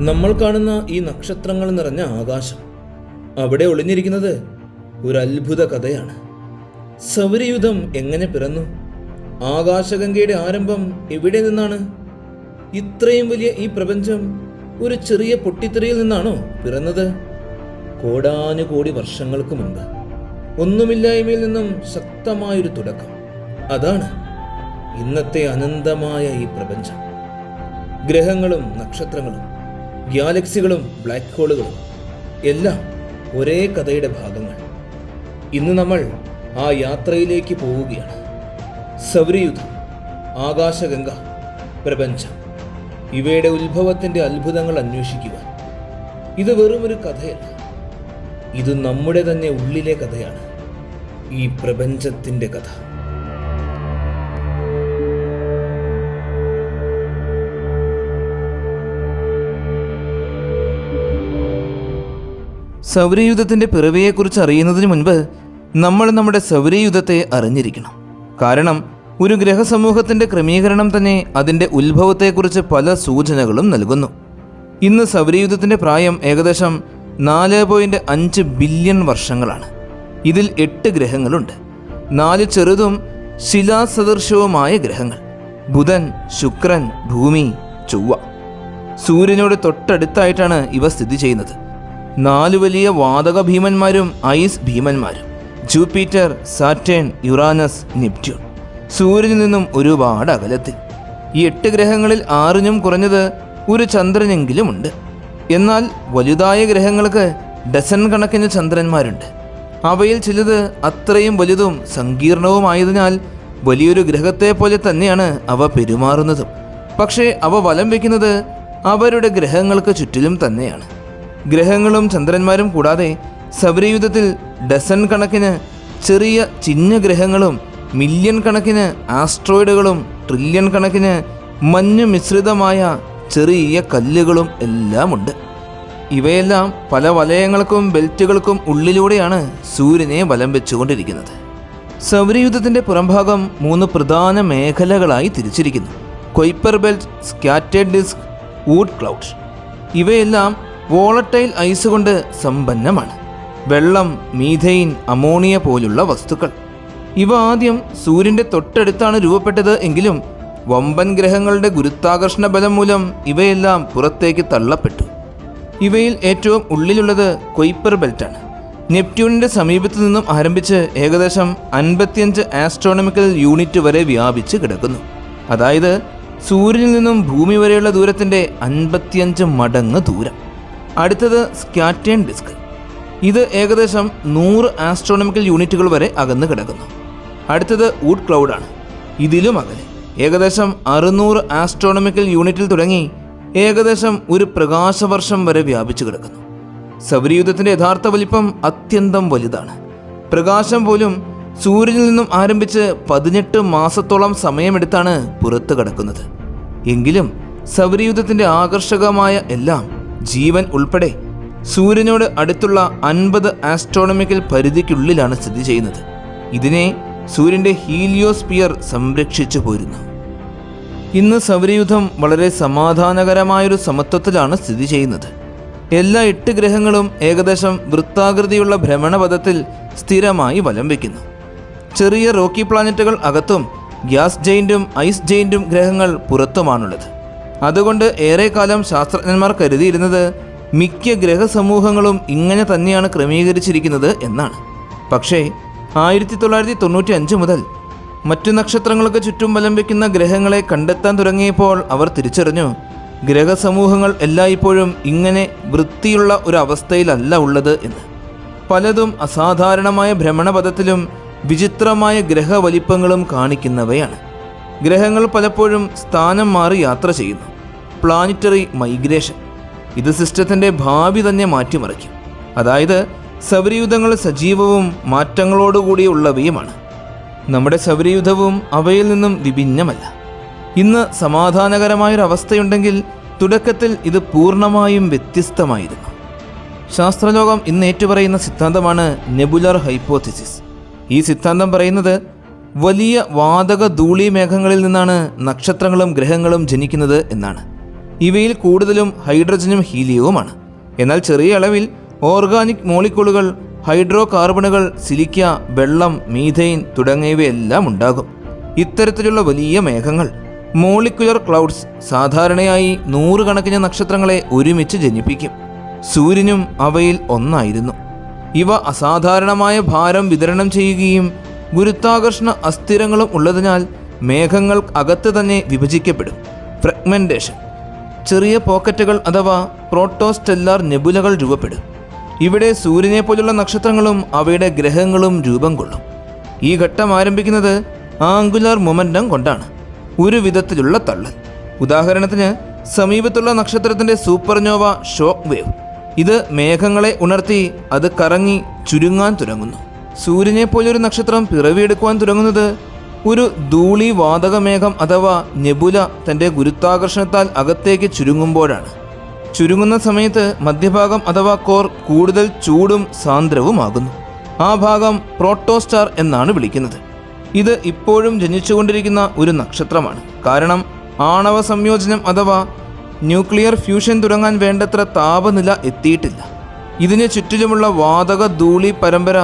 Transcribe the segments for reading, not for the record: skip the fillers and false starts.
നമ്മൾ കാണുന്ന ഈ നക്ഷത്രങ്ങൾ നിറഞ്ഞ ആകാശം, അവിടെ ഒളിഞ്ഞിരിക്കുന്നത് ഒരു അത്ഭുത കഥയാണ്. സൗരയൂഥം എങ്ങനെ പിറന്നു? ആകാശഗംഗയുടെ ആരംഭം എവിടെ നിന്നാണ്? ഇത്രയും വലിയ ഈ പ്രപഞ്ചം ഒരു ചെറിയ പൊട്ടിത്തെറിയിൽ നിന്നാണോ പിറന്നത്? കോടാനുകോടി വർഷങ്ങൾക്ക് മുൻപ് ഒന്നുമില്ലായ്മയിൽ നിന്നും ശക്തമായൊരു തുടക്കം. അതാണ് ഇന്നത്തെ അനന്തമായ ഈ പ്രപഞ്ചം. ഗ്രഹങ്ങളും നക്ഷത്രങ്ങളും ഗാലക്സികളും ബ്ലാക്ക് ഹോളുകളും എല്ലാം ഒരേ കഥയുടെ ഭാഗങ്ങൾ. ഇന്ന് നമ്മൾ ആ യാത്രയിലേക്ക് പോവുകയാണ്. സൗരയൂഥം, ആകാശഗംഗ, പ്രപഞ്ചം, ഇവയുടെ ഉത്ഭവത്തിൻ്റെ അത്ഭുതങ്ങൾ അന്വേഷിക്കുവാൻ. ഇത് വെറുമൊരു കഥയല്ല, ഇത് നമ്മുടെ തന്നെ ഉള്ളിലെ കഥയാണ്. ഈ പ്രപഞ്ചത്തിൻ്റെ കഥ. സൗരയൂഥത്തിൻ്റെ പിറവിയെക്കുറിച്ച് അറിയുന്നതിന് മുൻപ് നമ്മൾ നമ്മുടെ സൗരയൂഥത്തെ അറിഞ്ഞിരിക്കണം. കാരണം ഒരു ഗ്രഹസമൂഹത്തിൻ്റെ ക്രമീകരണം തന്നെ അതിൻ്റെ ഉത്ഭവത്തെക്കുറിച്ച് പല സൂചനകളും നൽകുന്നു. ഇന്ന് സൗരയൂഥത്തിൻ്റെ പ്രായം ഏകദേശം 4.5 ബില്യൺ വർഷങ്ങളാണ്. ഇതിൽ 8 ഗ്രഹങ്ങളുണ്ട്. 4 ചെറുതും ശിലാസദൃശവുമായ ഗ്രഹങ്ങൾ: ബുധൻ, ശുക്രൻ, ഭൂമി, ചൊവ്വ. സൂര്യനോട് തൊട്ടടുത്തായിട്ടാണ് ഇവ സ്ഥിതി ചെയ്യുന്നത്. 4 വലിയ വാതക ഭീമന്മാരും ഐസ് ഭീമന്മാരും: ജൂപ്പിറ്റർ, സാറ്റേൺ, യുറാനസ്, നെപ്റ്റ്യൂൺ. സൂര്യനിൽ നിന്നും ഒരുപാട് അകലത്തിൽ. ഈ 8 ഗ്രഹങ്ങളിൽ 6നും കുറഞ്ഞത് ഒരു ചന്ദ്രനെങ്കിലുമുണ്ട്. എന്നാൽ വലുതായ ഗ്രഹങ്ങൾക്ക് ഡസൻ കണക്കിന് ചന്ദ്രന്മാരുണ്ട്. അവയിൽ ചിലത് അത്രയും വലുതും സങ്കീർണവുമായതിനാൽ വലിയൊരു ഗ്രഹത്തെ പോലെ തന്നെയാണ് അവ പെരുമാറുന്നതും. പക്ഷേ അവ വലം വയ്ക്കുന്നത് അവരുടെ ഗ്രഹങ്ങൾക്ക് ചുറ്റിലും തന്നെയാണ്. ഗ്രഹങ്ങളും ചന്ദ്രന്മാരും കൂടാതെ സൗരയൂഥത്തിൽ ഡസൻ കണക്കിന് ചെറിയ ചിഹ്ന ഗ്രഹങ്ങളും മില്യൺ കണക്കിന് ആസ്ട്രോയിഡുകളും ട്രില്യൺ കണക്കിന് മഞ്ഞ് മിശ്രിതമായ ചെറിയ കല്ലുകളും എല്ലാമുണ്ട്. ഇവയെല്ലാം പല വലയങ്ങൾക്കും ബെൽറ്റുകൾക്കും ഉള്ളിലൂടെയാണ് സൂര്യനെ വലം വെച്ചുകൊണ്ടിരിക്കുന്നത്. സൗരയൂഥത്തിൻ്റെ പുറംഭാഗം 3 പ്രധാന മേഖലകളായി തിരിച്ചിരിക്കുന്നു: Kuiper belt, scattered disc, Oort cloud. ഇവയെല്ലാം വോളട്ടൈൽ ഐസ് കൊണ്ട് സമ്പന്നമാണ്. വെള്ളം, മീഥെയിൻ, അമോണിയ പോലുള്ള വസ്തുക്കൾ. ഇവ ആദ്യം സൂര്യൻ്റെ തൊട്ടടുത്താണ് രൂപപ്പെട്ടത് എങ്കിലും വമ്പൻ ഗ്രഹങ്ങളുടെ ഗുരുത്വാകർഷണ ബലം മൂലം ഇവയെല്ലാം പുറത്തേക്ക് തള്ളപ്പെട്ടു. ഇവയിൽ ഏറ്റവും ഉള്ളിലുള്ളത് കുയിപ്പർ ബെൽറ്റാണ്. നെപ്റ്റ്യൂണിൻ്റെ സമീപത്തു നിന്നും ആരംഭിച്ച് ഏകദേശം 55 ആസ്ട്രോണമിക്കൽ യൂണിറ്റ് വരെ വ്യാപിച്ച് കിടക്കുന്നു. അതായത് സൂര്യനിൽ നിന്നും ഭൂമി വരെയുള്ള ദൂരത്തിൻ്റെ 55 മടങ്ങ് ദൂരം. അടുത്തത് സ്കാറ്റേൺ ഡിസ്ക്. ഇത് ഏകദേശം 100 ആസ്ട്രോണമിക്കൽ യൂണിറ്റുകൾ വരെ അകന്ന് കിടക്കുന്നു. അടുത്തത് വൂഡ് ക്ലൗഡാണ്. ഇതിലും അകലെ ഏകദേശം 600 ആസ്ട്രോണമിക്കൽ യൂണിറ്റിൽ തുടങ്ങി ഏകദേശം ഒരു പ്രകാശവർഷം വരെ വ്യാപിച്ചു കിടക്കുന്നു. സൗരയൂഥത്തിൻ്റെ യഥാർത്ഥ വലിപ്പം അത്യന്തം വലുതാണ്. പ്രകാശം പോലും സൂര്യനിൽ നിന്നും ആരംഭിച്ച് 18 മാസത്തോളം സമയമെടുത്താണ് പുറത്തു കടക്കുന്നത്. എങ്കിലും സൗരയൂഥത്തിൻ്റെ ആകർഷകമായ എല്ലാം, ജീവൻ ഉൾപ്പെടെ, സൂര്യനോട് അടുത്തുള്ള 50 ആസ്ട്രോണമിക്കൽ പരിധിക്കുള്ളിലാണ് സ്ഥിതി ചെയ്യുന്നത്. ഇതിനെ സൂര്യൻ്റെ ഹീലിയോസ്ഫിയർ സംരക്ഷിച്ചു പോരുന്നു. ഇന്ന് സൗരയൂഥം വളരെ സമാധാനകരമായൊരു സമത്വത്തിലാണ് സ്ഥിതി ചെയ്യുന്നത്. എല്ലാ 8 ഗ്രഹങ്ങളും ഏകദേശം വൃത്താകൃതിയുള്ള ഭ്രമണപഥത്തിൽ സ്ഥിരമായി വലം വയ്ക്കുന്നു. ചെറിയ റോക്കി പ്ലാനറ്റുകൾ അകത്തും ഗ്യാസ് ജെയിൻറ്റും ഐസ് ജെയിൻറ്റും ഗ്രഹങ്ങൾ പുറത്തുമാണുള്ളത്. അതുകൊണ്ട് ഏറെക്കാലം ശാസ്ത്രജ്ഞന്മാർ കരുതിയിരുന്നത് മിക്ക ഗ്രഹസമൂഹങ്ങളും ഇങ്ങനെ തന്നെയാണ് ക്രമീകരിച്ചിരിക്കുന്നത് എന്നാണ്. പക്ഷേ 1995 മുതൽ മറ്റു നക്ഷത്രങ്ങൾക്ക് ചുറ്റും വലം വയ്ക്കുന്ന ഗ്രഹങ്ങളെ കണ്ടെത്താൻ തുടങ്ങിയപ്പോൾ അവർ തിരിച്ചറിഞ്ഞു, ഗ്രഹസമൂഹങ്ങൾ എല്ലായ്പ്പോഴും ഇങ്ങനെ വൃത്തിയുള്ള ഒരു അവസ്ഥയിലല്ല ഉള്ളത് എന്ന്. പലതും അസാധാരണമായ ഭ്രമണപഥത്തിലും വിചിത്രമായ ഗ്രഹവലിപ്പങ്ങളും കാണിക്കുന്നവയാണ്. ഗ്രഹങ്ങൾ പലപ്പോഴും സ്ഥാനം മാറി യാത്ര ചെയ്യുന്നു. പ്ലാനിറ്ററി മൈഗ്രേഷൻ. ഇത് സിസ്റ്റത്തിൻ്റെ ഭാവി തന്നെ മാറ്റിമറിക്കും. അതായത് സൗരയൂഥങ്ങൾ സജീവവും മാറ്റങ്ങളോടുകൂടിയുള്ളവയുമാണ്. നമ്മുടെ സൗരയൂഥവും അവയിൽ നിന്നും വിഭിന്നമല്ല. ഇന്ന് സമാധാനകരമായൊരവസ്ഥയുണ്ടെങ്കിൽ തുടക്കത്തിൽ ഇത് പൂർണ്ണമായും വ്യത്യസ്തമായിരുന്നു. ശാസ്ത്രലോകം ഇന്ന് ഏറ്റുപറയുന്ന സിദ്ധാന്തമാണ് നെബുലർ ഹൈപ്പോത്തിസിസ്. ഈ സിദ്ധാന്തം പറയുന്നത് വലിയ വാതക ധൂളി മേഘങ്ങളിൽ നിന്നാണ് നക്ഷത്രങ്ങളും ഗ്രഹങ്ങളും ജനിക്കുന്നത് എന്നാണ്. ഇവയിൽ കൂടുതലും ഹൈഡ്രജനും ഹീലിയവുമാണ്. എന്നാൽ ചെറിയ അളവിൽ ഓർഗാനിക് മോളിക്യൂളുകൾ, ഹൈഡ്രോ കാർബണുകൾ, സിലിക്ക, വെള്ളം, മീഥെയ്ൻ തുടങ്ങിയവയെല്ലാം ഉണ്ടാകും. ഇത്തരത്തിലുള്ള വലിയ മേഘങ്ങൾ, മോളിക്കുലർ ക്ലൗഡ്സ്, സാധാരണയായി 100 കണക്കിന് നക്ഷത്രങ്ങളെ ഒരുമിച്ച് ജനിപ്പിക്കും. സൂര്യനും അവയിൽ ഒന്നായിരുന്നു. ഇവ അസാധാരണമായ ഭാരം വിതരണം ചെയ്യുകയും ഗുരുത്വാകർഷണ അസ്ഥിരങ്ങളും ഉള്ളതിനാൽ മേഘങ്ങൾ അകത്ത് തന്നെ വിഭജിക്കപ്പെടും. ഫ്രഗ്മെന്റേഷൻ. ചെറിയ പോക്കറ്റുകൾ അഥവാ പ്രോട്ടോസ്റ്റെല്ലാർ നെബുലകൾ രൂപപ്പെടും. ഇവിടെ സൂര്യനെ പോലുള്ള നക്ഷത്രങ്ങളും അവയുടെ ഗ്രഹങ്ങളും രൂപം കൊള്ളും. ഈ ഘട്ടം ആരംഭിക്കുന്നത് ആംഗുലാർ മൊമെന്റം കൊണ്ടാണ്, ഒരു വിധത്തിലുള്ള തള്ളൽ. ഉദാഹരണത്തിന് സമീപത്തുള്ള നക്ഷത്രത്തിന്റെ സൂപ്പർനോവ ഷോക്ക് വേവ്. ഇത് മേഘങ്ങളെ ഉണർത്തി അത് കറങ്ങി ചുരുങ്ങാൻ തുടങ്ങുന്നു. സൂര്യനെ പോലൊരു നക്ഷത്രം പിറവിയെടുക്കുവാൻ തുടങ്ങുന്നത് ഒരു ധൂളി വാതകമേഘം അഥവാ നെബുല തൻ്റെ ഗുരുത്വാകർഷണത്താൽ അകത്തേക്ക് ചുരുങ്ങുമ്പോഴാണ്. ചുരുങ്ങുന്ന സമയത്ത് മധ്യഭാഗം അഥവാ കോർ കൂടുതൽ ചൂടും സാന്ദ്രവുമാകുന്നു. ആ ഭാഗം പ്രോട്ടോസ്റ്റാർ എന്നാണ് വിളിക്കുന്നത്. ഇത് ഇപ്പോഴും ജനിച്ചുകൊണ്ടിരിക്കുന്ന ഒരു നക്ഷത്രമാണ്. കാരണം ആണവ സംയോജനം അഥവാ ന്യൂക്ലിയർ ഫ്യൂഷൻ തുടങ്ങാൻ വേണ്ടത്ര താപനില എത്തിയിട്ടില്ല. ഇതിന് ചുറ്റിലുമുള്ള വാതക ധൂളി പരമ്പര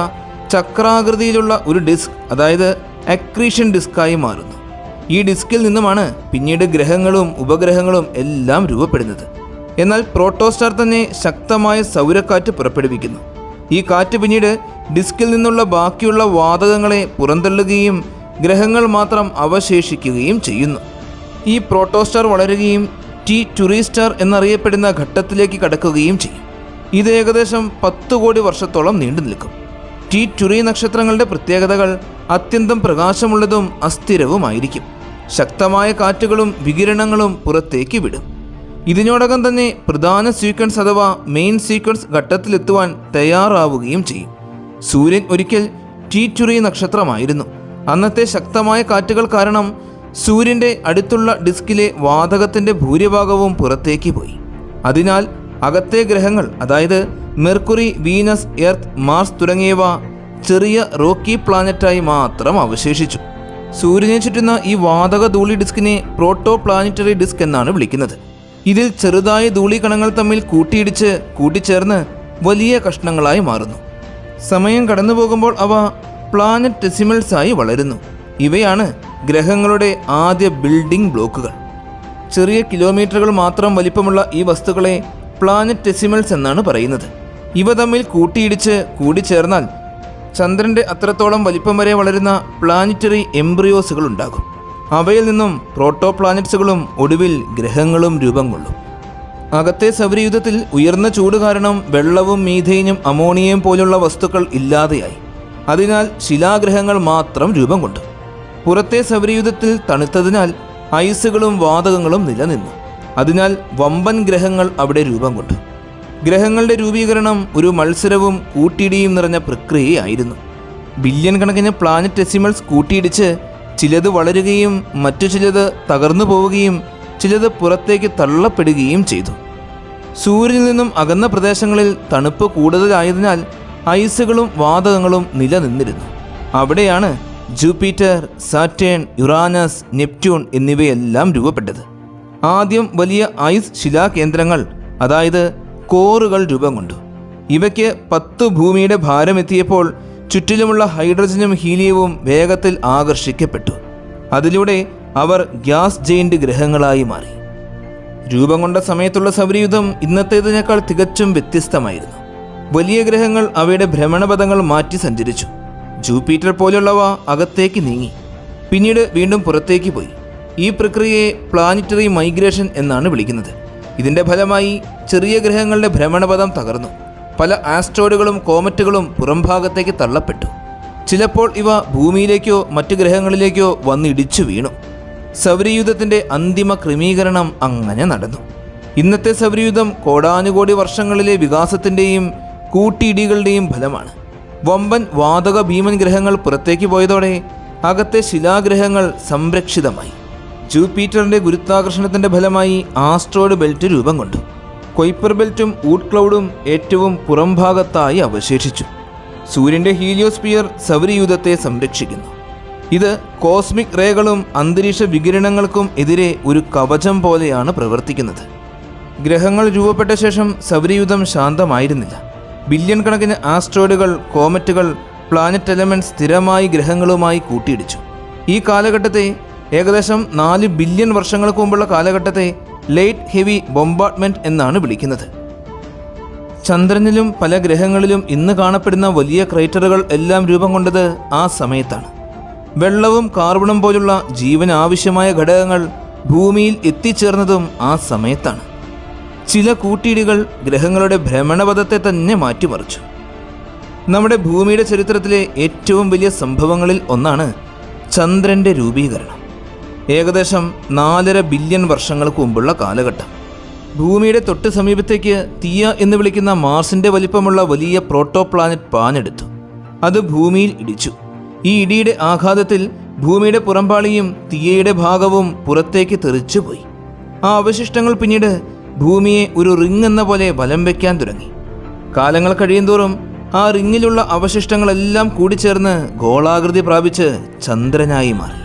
ചക്രാകൃതിയിലുള്ള ഒരു ഡിസ്ക്, അതായത് അക്രീഷൻ ഡിസ്കായി മാറുന്നു. ഈ ഡിസ്കിൽ നിന്നുമാണ് പിന്നീട് ഗ്രഹങ്ങളും ഉപഗ്രഹങ്ങളും എല്ലാം രൂപപ്പെടുന്നത്. എന്നാൽ പ്രോട്ടോസ്റ്റാർ തന്നെ ശക്തമായ സൗരക്കാറ്റ് പുറപ്പെടുവിക്കുന്നു. ഈ കാറ്റ് പിന്നീട് ഡിസ്കിൽ നിന്നുള്ള ബാക്കിയുള്ള വാതകങ്ങളെ പുറന്തള്ളുകയും ഗ്രഹങ്ങൾ മാത്രം അവശേഷിക്കുകയും ചെയ്യുന്നു. ഈ പ്രോട്ടോസ്റ്റാർ വളരുകയും ടി ടുറി സ്റ്റാർ എന്നറിയപ്പെടുന്ന ഘട്ടത്തിലേക്ക് കടക്കുകയും ചെയ്യും. ഇത് ഏകദേശം 10 കോടി വർഷത്തോളം നീണ്ടു നിൽക്കും. ടി ടുറി നക്ഷത്രങ്ങളുടെ പ്രത്യേകതകൾ അത്യന്തം പ്രകാശമുള്ളതും അസ്ഥിരവുമായിരിക്കും. ശക്തമായ കാറ്റുകളും വികിരണങ്ങളും പുറത്തേക്ക് വിടും. ഇതിനോടകം തന്നെ പ്രധാന സീക്വൻസ് അഥവാ മെയിൻ സീക്വൻസ് ഘട്ടത്തിലെത്തുവാൻ തയ്യാറാവുകയും ചെയ്യും. സൂര്യൻ ഒരിക്കൽ ടി ടുറി നക്ഷത്രമായിരുന്നു. അന്നത്തെ ശക്തമായ കാറ്റുകൾ കാരണം സൂര്യൻ്റെ അടുത്തുള്ള ഡിസ്കിലെ വാതകത്തിൻ്റെ ഭൂരിഭാഗവും പുറത്തേക്ക് പോയി. അതിനാൽ അകത്തെ ഗ്രഹങ്ങൾ, അതായത് മെർക്കുറി, വീനസ്, എർത്ത്, മാർസ് തുടങ്ങിയവ ചെറിയ റോക്കി പ്ലാനറ്റായി മാത്രം അവശേഷിച്ചു. സൂര്യനെ ചുറ്റുന്ന ഈ വാതക ധൂളി ഡിസ്കിനെ പ്രോട്ടോ പ്ലാനറ്ററി ഡിസ്ക് എന്നാണ് വിളിക്കുന്നത്. ഇതിൽ ചെറുതായ ധൂളികണങ്ങൾ തമ്മിൽ കൂട്ടിയിടിച്ച് കൂട്ടിച്ചേർന്ന് വലിയ കഷ്ണങ്ങളായി മാറുന്നു. സമയം കടന്നു പോകുമ്പോൾ അവ പ്ലാനറ്റെസിമൽസായി വളരുന്നു. ഇവയാണ് ഗ്രഹങ്ങളുടെ ആദ്യ ബിൽഡിംഗ് ബ്ലോക്കുകൾ. ചെറിയ കിലോമീറ്ററുകൾ മാത്രം വലിപ്പമുള്ള ഈ വസ്തുക്കളെ പ്ലാനറ്റെസിമൽസ് എന്നാണ് പറയുന്നത്. ഇവ തമ്മിൽ കൂട്ടിയിടിച്ച് കൂടിച്ചേർന്നാൽ ചന്ദ്രൻ്റെ അത്രത്തോളം വലിപ്പം വരെ വളരുന്ന പ്ലാനറ്ററി എംബ്രിയോസുകൾ ഉണ്ടാകും. അവയിൽ നിന്നും പ്രോട്ടോ പ്ലാനറ്റ്സുകളും ഒടുവിൽ ഗ്രഹങ്ങളും രൂപം കൊള്ളും. അകത്തെ സൗരയൂഥത്തിൽ ഉയർന്ന ചൂട് കാരണം വെള്ളവും മീഥെയ്നും അമോണിയയും പോലുള്ള വസ്തുക്കൾ ഇല്ലാതെയായി. അതിനാൽ ശിലാഗ്രഹങ്ങൾ മാത്രം രൂപം കൊണ്ടു. പുറത്തെ സൗരയൂഥത്തിൽ തണുത്തതിനാൽ ഐസുകളും വാതകങ്ങളും നിലനിന്നു. അതിനാൽ വമ്പൻ ഗ്രഹങ്ങൾ അവിടെ രൂപം കൊണ്ടു. ഗ്രഹങ്ങളുടെ രൂപീകരണം ഒരു മത്സരവും കൂട്ടിയിടിയും നിറഞ്ഞ പ്രക്രിയയായിരുന്നു. ബില്യൺ കണക്കിന് പ്ലാനറ്റെസിമൽസ് കൂട്ടിയിടിച്ച് ചിലത് വളരുകയും മറ്റു ചിലത് തകർന്നു പോവുകയും ചിലത് പുറത്തേക്ക് തള്ളപ്പെടുകയും ചെയ്തു. സൂര്യനിൽ നിന്നും അകന്ന പ്രദേശങ്ങളിൽ തണുപ്പ് കൂടുതലായതിനാൽ ഐസുകളും വാതകങ്ങളും നിലനിന്നിരുന്നു. അവിടെയാണ് ജൂപ്പിറ്റർ, സാറ്റേൺ, യുറാനസ്, നെപ്റ്റ്യൂൺ എന്നിവയെല്ലാം രൂപപ്പെട്ടത്. ആദ്യം വലിയ ഐസ് ശിലാകേന്ദ്രങ്ങൾ, അതായത് കോറുകൾ രൂപം കൊണ്ടു. ഇവയ്ക്ക് 10 ഭൂമിയുടെ ഭാരമെത്തിയപ്പോൾ ചുറ്റിലുമുള്ള ഹൈഡ്രജനും ഹീലിയവും വേഗത്തിൽ ആകർഷിക്കപ്പെട്ടു. അതിലൂടെ അവർ ഗ്യാസ് ജെയിന്റ് ഗ്രഹങ്ങളായി മാറി. രൂപം കൊണ്ട സമയത്തുള്ള സൗരയൂഥം ഇന്നത്തേതിനേക്കാൾ തികച്ചും വ്യത്യസ്തമായിരുന്നു. വലിയ ഗ്രഹങ്ങൾ അവയുടെ ഭ്രമണപഥങ്ങൾ മാറ്റി സഞ്ചരിച്ചു. ജൂപ്പിറ്റർ പോലുള്ളവ അകത്തേക്ക് നീങ്ങി, പിന്നീട് വീണ്ടും പുറത്തേക്ക് പോയി. ഈ പ്രക്രിയയെ പ്ലാനറ്ററി മൈഗ്രേഷൻ എന്നാണ് വിളിക്കുന്നത്. ഇതിൻ്റെ ഫലമായി ചെറിയ ഗ്രഹങ്ങളുടെ ഭ്രമണപഥം തകർന്നു. പല ആസ്ട്രോയിഡുകളും കോമറ്റുകളും പുറംഭാഗത്തേക്ക് തള്ളപ്പെട്ടു. ചിലപ്പോൾ ഇവ ഭൂമിയിലേക്കോ മറ്റു ഗ്രഹങ്ങളിലേക്കോ വന്നിടിച്ചു വീണു. സൗരയൂഥത്തിൻ്റെ അന്തിമ ക്രമീകരണം അങ്ങനെ നടന്നു. ഇന്നത്തെ സൗരയൂഥം കോടാനുകോടി വർഷങ്ങളിലെ വികാസത്തിൻ്റെയും കൂട്ടിയിടികളുടെയും ഫലമാണ്. വമ്പൻ വാതക ഭീമൻ ഗ്രഹങ്ങൾ പുറത്തേക്ക് പോയതോടെ അകത്തെ ശിലാഗ്രഹങ്ങൾ സംരക്ഷിതമായി. ജൂപ്പിറ്ററിൻ്റെ ഗുരുത്വാകർഷണത്തിൻ്റെ ഫലമായി ആസ്ട്രോയിഡ് ബെൽറ്റ് രൂപം കൊണ്ടു. കൊയ്പ്പർ ബെൽറ്റും ഊട്ട് ക്ലൗഡും ഏറ്റവും പുറംഭാഗത്തായി അവശേഷിച്ചു. സൂര്യൻ്റെ ഹീലിയോസ്ഫിയർ സൗരയൂഥത്തെ സംരക്ഷിക്കുന്നു. ഇത് കോസ്മിക് റേകളും അന്തരീക്ഷ വികിരണങ്ങൾക്കും എതിരെ ഒരു കവചം പോലെയാണ് പ്രവർത്തിക്കുന്നത്. ഗ്രഹങ്ങൾ രൂപപ്പെട്ട ശേഷം സൗരയൂഥം ശാന്തമായിരുന്നില്ല. ബില്യൺ കണക്കിന് ആസ്ട്രോയിഡുകൾ, കോമറ്റുകൾ, പ്ലാനറ്റ് എലമെന്റ്സ് സ്ഥിരമായി ഗ്രഹങ്ങളുമായി കൂട്ടിയിടിച്ചു. ഈ കാലഘട്ടത്തെ, ഏകദേശം 4 ബില്യൺ വർഷങ്ങൾക്ക് മുമ്പുള്ള കാലഘട്ടത്തെ ലേറ്റ് ഹെവി ബോംബാർഡ്മെന്റ് എന്നാണ് വിളിക്കുന്നത്. ചന്ദ്രനിലും പല ഗ്രഹങ്ങളിലും ഇന്ന് കാണപ്പെടുന്ന വലിയ ക്രേറ്ററുകൾ എല്ലാം രൂപം കൊണ്ടത് ആ സമയത്താണ്. വെള്ളവും കാർബണും പോലുള്ള ജീവന് ആവശ്യമായ ഘടകങ്ങൾ ഭൂമിയിൽ എത്തിച്ചേർന്നതും ആ സമയത്താണ്. ചില കൂട്ടിയിടികൾ ഗ്രഹങ്ങളുടെ ഭ്രമണപഥത്തെ തന്നെ മാറ്റിമറിച്ചു. നമ്മുടെ ഭൂമിയുടെ ചരിത്രത്തിലെ ഏറ്റവും വലിയ സംഭവങ്ങളിൽ ഒന്നാണ് ചന്ദ്രൻ്റെ രൂപീകരണം. ഏകദേശം 4.5 ബില്യൺ വർഷങ്ങൾക്ക് മുമ്പുള്ള കാലഘട്ടം. ഭൂമിയുടെ തൊട്ട് സമീപത്തേക്ക് തീയ എന്ന് വിളിക്കുന്ന മാർസിൻ്റെ വലിപ്പമുള്ള വലിയ പ്രോട്ടോ പ്ലാനറ്റ് പാഞ്ഞെടുത്തു. അത് ഭൂമിയിൽ ഇടിച്ചു. ഈ ഇടിയുടെ ആഘാതത്തിൽ ഭൂമിയുടെ പുറംപാളിയും തീയയുടെ ഭാഗവും പുറത്തേക്ക് തെറിച്ചുപോയി. ആ അവശിഷ്ടങ്ങൾ പിന്നീട് ഭൂമിയെ ഒരു റിങ് എന്ന പോലെ വലം വയ്ക്കാൻ തുടങ്ങി. കാലങ്ങൾ കഴിയുന്തോറും ആ റിങ്ങിലുള്ള അവശിഷ്ടങ്ങളെല്ലാം കൂടിച്ചേർന്ന് ഗോളാകൃതി പ്രാപിച്ച് ചന്ദ്രനായി മാറി.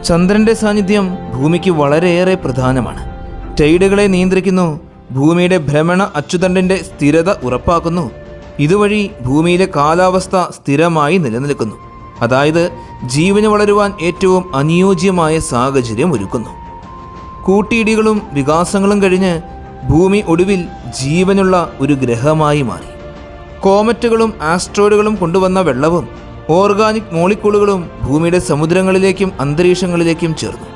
ചന്ദ്രൻ്റെ സാന്നിധ്യം ഭൂമിക്ക് വളരെയേറെ പ്രധാനമാണ്. ടൈഡുകളെ നിയന്ത്രിക്കുന്നു, ഭൂമിയുടെ ഭ്രമണ അച്ചുതണ്ടിൻ്റെ സ്ഥിരത ഉറപ്പാക്കുന്നു. ഇതുവഴി ഭൂമിയിലെ കാലാവസ്ഥ സ്ഥിരമായി നിലനിൽക്കുന്നു. അതായത് ജീവന് വളരുവാൻ ഏറ്റവും അനുയോജ്യമായ സാഹചര്യം ഒരുക്കുന്നു. കൂട്ടിയിടികളും വികാസങ്ങളും കഴിഞ്ഞ് ഭൂമി ഒടുവിൽ ജീവനുള്ള ഒരു ഗ്രഹമായി മാറി. കോമറ്റുകളും ആസ്ട്രോയിഡുകളും കൊണ്ടുവന്ന വെള്ളവും ഓർഗാനിക് മോളിക്യൂളുകളും ഭൂമിയുടെ സമുദ്രങ്ങളിലേക്കും അന്തരീക്ഷങ്ങളിലേക്കും ചേർന്നു.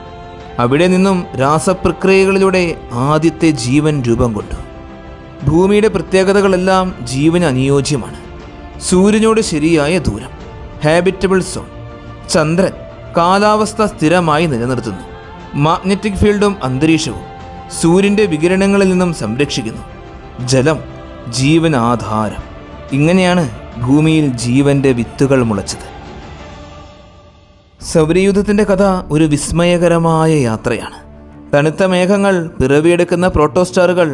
അവിടെ നിന്നും രാസപ്രക്രിയകളിലൂടെ ആദ്യത്തെ ജീവൻ രൂപം കൊണ്ടു. ഭൂമിയുടെ പ്രത്യേകതകളെല്ലാം ജീവന് അനുയോജ്യമാണ്. സൂര്യനോട് ശരിയായ ദൂരം, ഹാബിറ്റബിൾ സോൺ. ചന്ദ്രൻ കാലാവസ്ഥ സ്ഥിരമായി നിലനിർത്തുന്നു. മാഗ്നറ്റിക് ഫീൽഡും അന്തരീക്ഷവും സൂര്യൻ്റെ വികിരണങ്ങളിൽ നിന്നും സംരക്ഷിക്കുന്നു. ജലം ജീവനാധാരം. ഇങ്ങനെയാണ് ഭൂമിയിൽ ജീവൻ്റെ വിത്തുകൾ മുളച്ചത്. സൗരയൂഥത്തിൻ്റെ കഥ ഒരു വിസ്മയകരമായ യാത്രയാണ്. തണുത്ത മേഘങ്ങൾ, പിറവിയെടുക്കുന്ന പ്രോട്ടോസ്റ്റാറുകൾ,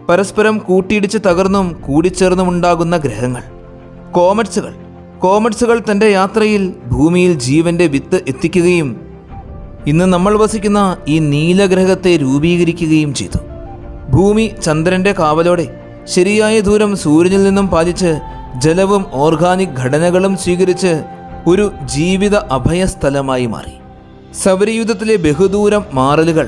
പരസ്പരം കൂട്ടിയിടിച്ച് തകർന്നും കൂടിച്ചേർന്നുമുണ്ടാകുന്ന ഗ്രഹങ്ങൾ, കോമറ്റ്സുകൾ തൻ്റെ യാത്രയിൽ ഭൂമിയിൽ ജീവൻ്റെ വിത്ത് എത്തിക്കുകയും ഇന്ന് നമ്മൾ വസിക്കുന്ന ഈ നീലഗ്രഹത്തെ രൂപീകരിക്കുകയും ചെയ്തു. ഭൂമി ചന്ദ്രൻ്റെ കാവലോടെ ശരിയായ ദൂരം സൂര്യനിൽ നിന്നും പാലിച്ച് ജലവും ഓർഗാനിക് ഘടനകളും സ്വീകരിച്ച് ഒരു ജീവിത അഭയസ്ഥലമായി മാറി. സൗരയൂഥത്തിലെ ബഹുദൂരം മാറലുകൾ,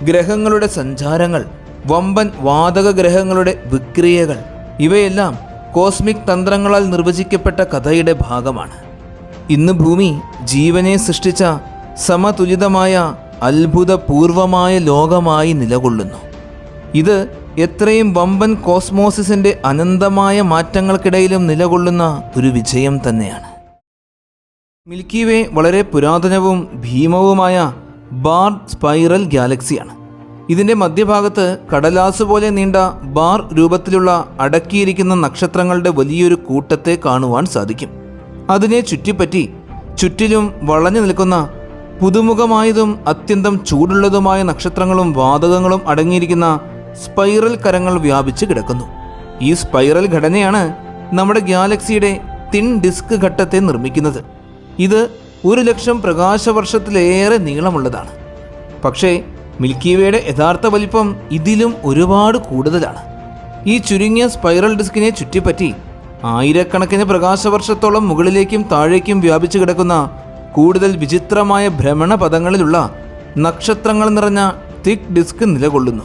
ഗ്രഹങ്ങളുടെ സഞ്ചാരങ്ങൾ, വമ്പൻ വാതക ഗ്രഹങ്ങളുടെ വിക്രിയകൾ, ഇവയെല്ലാം കോസ്മിക് തന്ത്രങ്ങളാൽ നിർവചിക്കപ്പെട്ട കഥയുടെ ഭാഗമാണ്. ഇന്ന് ഭൂമി ജീവനെ സൃഷ്ടിച്ച സമതുലിതമായ അത്ഭുതപൂർവമായ ലോകമായി നിലകൊള്ളുന്നു. ഇത് എത്രയും വമ്പൻ കോസ്മോസിസിൻ്റെ അനന്തമായ മാറ്റങ്ങൾക്കിടയിലും നിലകൊള്ളുന്ന ഒരു വിജയം തന്നെയാണ്. മിൽക്കി വേ വളരെ പുരാതനവും ഭീമവുമായ ബാർ സ്പൈറൽ ഗാലക്സിയാണ്. ഇതിൻ്റെ മധ്യഭാഗത്ത് കടലാസ് പോലെ നീണ്ട ബാർ രൂപത്തിലുള്ള അടക്കിയിരിക്കുന്ന നക്ഷത്രങ്ങളുടെ വലിയൊരു കൂട്ടത്തെ കാണുവാൻ സാധിക്കും. അതിനെ ചുറ്റിപ്പറ്റി ചുറ്റിലും വളഞ്ഞു നിൽക്കുന്ന പുതുമുഖമായതും അത്യന്തം ചൂടുള്ളതുമായ നക്ഷത്രങ്ങളും വാതകങ്ങളും അടങ്ങിയിരിക്കുന്ന സ്പൈറൽ കരങ്ങൾ വ്യാപിച്ച് കിടക്കുന്നു. ഈ സ്പൈറൽ ഘടനയാണ് നമ്മുടെ ഗാലക്സിയുടെ തിൻ ഡിസ്ക് ഘട്ടത്തെ നിർമ്മിക്കുന്നത്. ഇത് 1,00,000 പ്രകാശവർഷത്തിലേറെ നീളമുള്ളതാണ്. പക്ഷേ മിൽക്കി വേയുടെ യഥാർത്ഥ വലിപ്പം ഇതിലും ഒരുപാട് കൂടുതലാണ്. ഈ ചുരുങ്ങിയ സ്പൈറൽ ഡിസ്കിനെ ചുറ്റിപ്പറ്റി ആയിരക്കണക്കിന് പ്രകാശവർഷത്തോളം മുകളിലേക്കും താഴേക്കും വ്യാപിച്ചു കിടക്കുന്ന കൂടുതൽ വിചിത്രമായ ഭ്രമണപഥങ്ങളിലുള്ള നക്ഷത്രങ്ങൾ നിറഞ്ഞ തിക് ഡിസ്ക് നിലകൊള്ളുന്നു.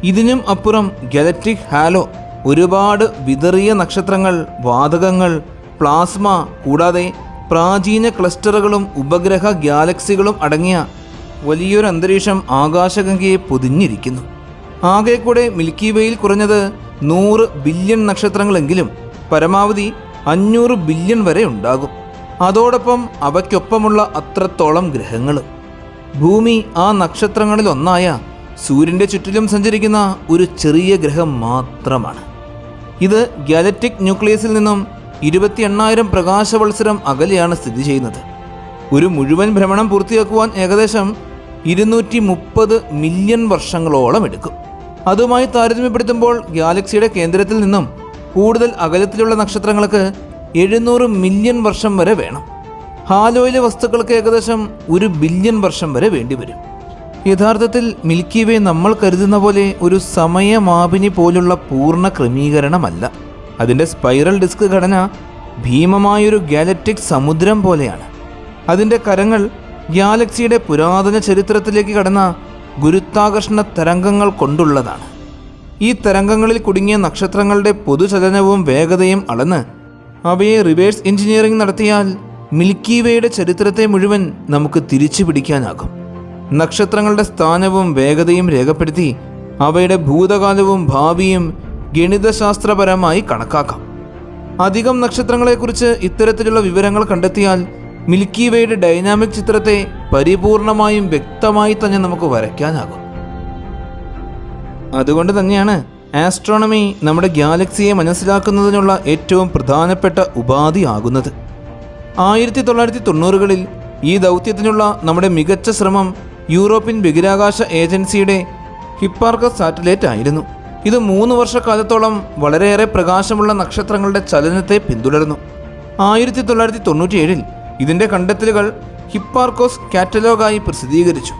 ഇതിനും അപ്പുറം ഗാലക്റ്റിക് ഹാലോ, ഒരുപാട് വിതറിയ നക്ഷത്രങ്ങൾ, വാതകങ്ങൾ, പ്ലാസ്മ, കൂടാതെ പ്രാചീന ക്ലസ്റ്ററുകളും ഉപഗ്രഹ ഗാലക്സികളും അടങ്ങിയ വലിയൊരു അന്തരീക്ഷം ആകാശഗംഗയെ പൊതിഞ്ഞിരിക്കുന്നു. ആകെ കൂടെ മിൽക്കി വേയിൽ കുറഞ്ഞത് 100 ബില്യൺ നക്ഷത്രങ്ങളെങ്കിലും പരമാവധി 500 ബില്യൺ വരെ ഉണ്ടാകും. അതോടൊപ്പം അവയ്ക്കൊപ്പമുള്ള അത്രത്തോളം ഗ്രഹങ്ങളും. ഭൂമി ആ നക്ഷത്രങ്ങളിൽ ഒന്നായ സൂര്യൻ്റെ ചുറ്റിലും സഞ്ചരിക്കുന്ന ഒരു ചെറിയ ഗ്രഹം മാത്രമാണ്. ഇത് ഗാലക്റ്റിക് ന്യൂക്ലിയസിൽ നിന്നും 28,000 പ്രകാശവത്സരം അകലെയാണ് സ്ഥിതി ചെയ്യുന്നത്. ഒരു മുഴുവൻ ഭ്രമണം പൂർത്തിയാക്കുവാൻ ഏകദേശം 230 മില്യൺ വർഷങ്ങളോളം എടുക്കും. അതുമായി താരതമ്യപ്പെടുത്തുമ്പോൾ ഗാലക്സിയുടെ കേന്ദ്രത്തിൽ നിന്നും കൂടുതൽ അകലത്തിലുള്ള നക്ഷത്രങ്ങൾക്ക് 700 മില്യൺ വർഷം വരെ വേണം. ഹാലോയിലെ വസ്തുക്കൾക്ക് ഏകദേശം 1 ബില്യൺ വർഷം വരെ വേണ്ടിവരും. യഥാർത്ഥത്തിൽ മിൽക്കി വേ നമ്മൾ കരുതുന്ന പോലെ ഒരു സമയമാപിനി പോലുള്ള പൂർണ്ണ ക്രമീകരണമല്ല. അതിൻ്റെ സ്പൈറൽ ഡിസ്ക് ഘടന ഭീമമായൊരു ഗാലക്റ്റിക് സമുദ്രം പോലെയാണ്. അതിൻ്റെ കരങ്ങൾ ഗാലക്സിയുടെ പുരാതന ചരിത്രത്തിലേക്ക് കടന്ന ഗുരുത്വാകർഷണ തരംഗങ്ങൾ കൊണ്ടുള്ളതാണ്. ഈ തരംഗങ്ങളിൽ കുടുങ്ങിയ നക്ഷത്രങ്ങളുടെ പൊതുചലനവും വേഗതയും അളന്ന് അവയെ റിവേഴ്സ് എഞ്ചിനീയറിംഗ് നടത്തിയാൽ മിൽക്കി വേയുടെ ചരിത്രത്തെ മുഴുവൻ നമുക്ക് തിരിച്ചു പിടിക്കാനാകും. നക്ഷത്രങ്ങളുടെ സ്ഥാനവും വേഗതയും രേഖപ്പെടുത്തി അവയുടെ ഭൂതകാലവും ഭാവിയും ഗണിതശാസ്ത്രപരമായി കണക്കാക്കാം. അധികം നക്ഷത്രങ്ങളെക്കുറിച്ച് ഇത്തരത്തിലുള്ള വിവരങ്ങൾ കണ്ടെത്തിയാൽ മിൽക്കി വേയുടെ ഡൈനാമിക് ചിത്രത്തെ പരിപൂർണമായും വ്യക്തമായി തന്നെ നമുക്ക് വരയ്ക്കാനാകും. അതുകൊണ്ട് തന്നെയാണ് ആസ്ട്രോണമി നമ്മുടെ ഗാലക്സിയെ മനസ്സിലാക്കുന്നതിനുള്ള ഏറ്റവും പ്രധാനപ്പെട്ട ഉപാധിയാകുന്നത്. 1990കളിൽ ഈ ദൗത്യത്തിനുള്ള നമ്മുടെ മികച്ച ശ്രമം യൂറോപ്യൻ ബഹിരാകാശ ഏജൻസിയുടെ ഹിപ്പാർക്കസ് സാറ്റലൈറ്റ് ആയിരുന്നു. ഇത് 3 വർഷക്കാലത്തോളം വളരെയേറെ പ്രകാശമുള്ള നക്ഷത്രങ്ങളുടെ ചലനത്തെ പിന്തുടർന്നു. 1997ൽ ഇതിൻ്റെ കണ്ടെത്തലുകൾ ഹിപ്പാർക്കോസ് കാറ്റലോഗായി പ്രസിദ്ധീകരിച്ചു.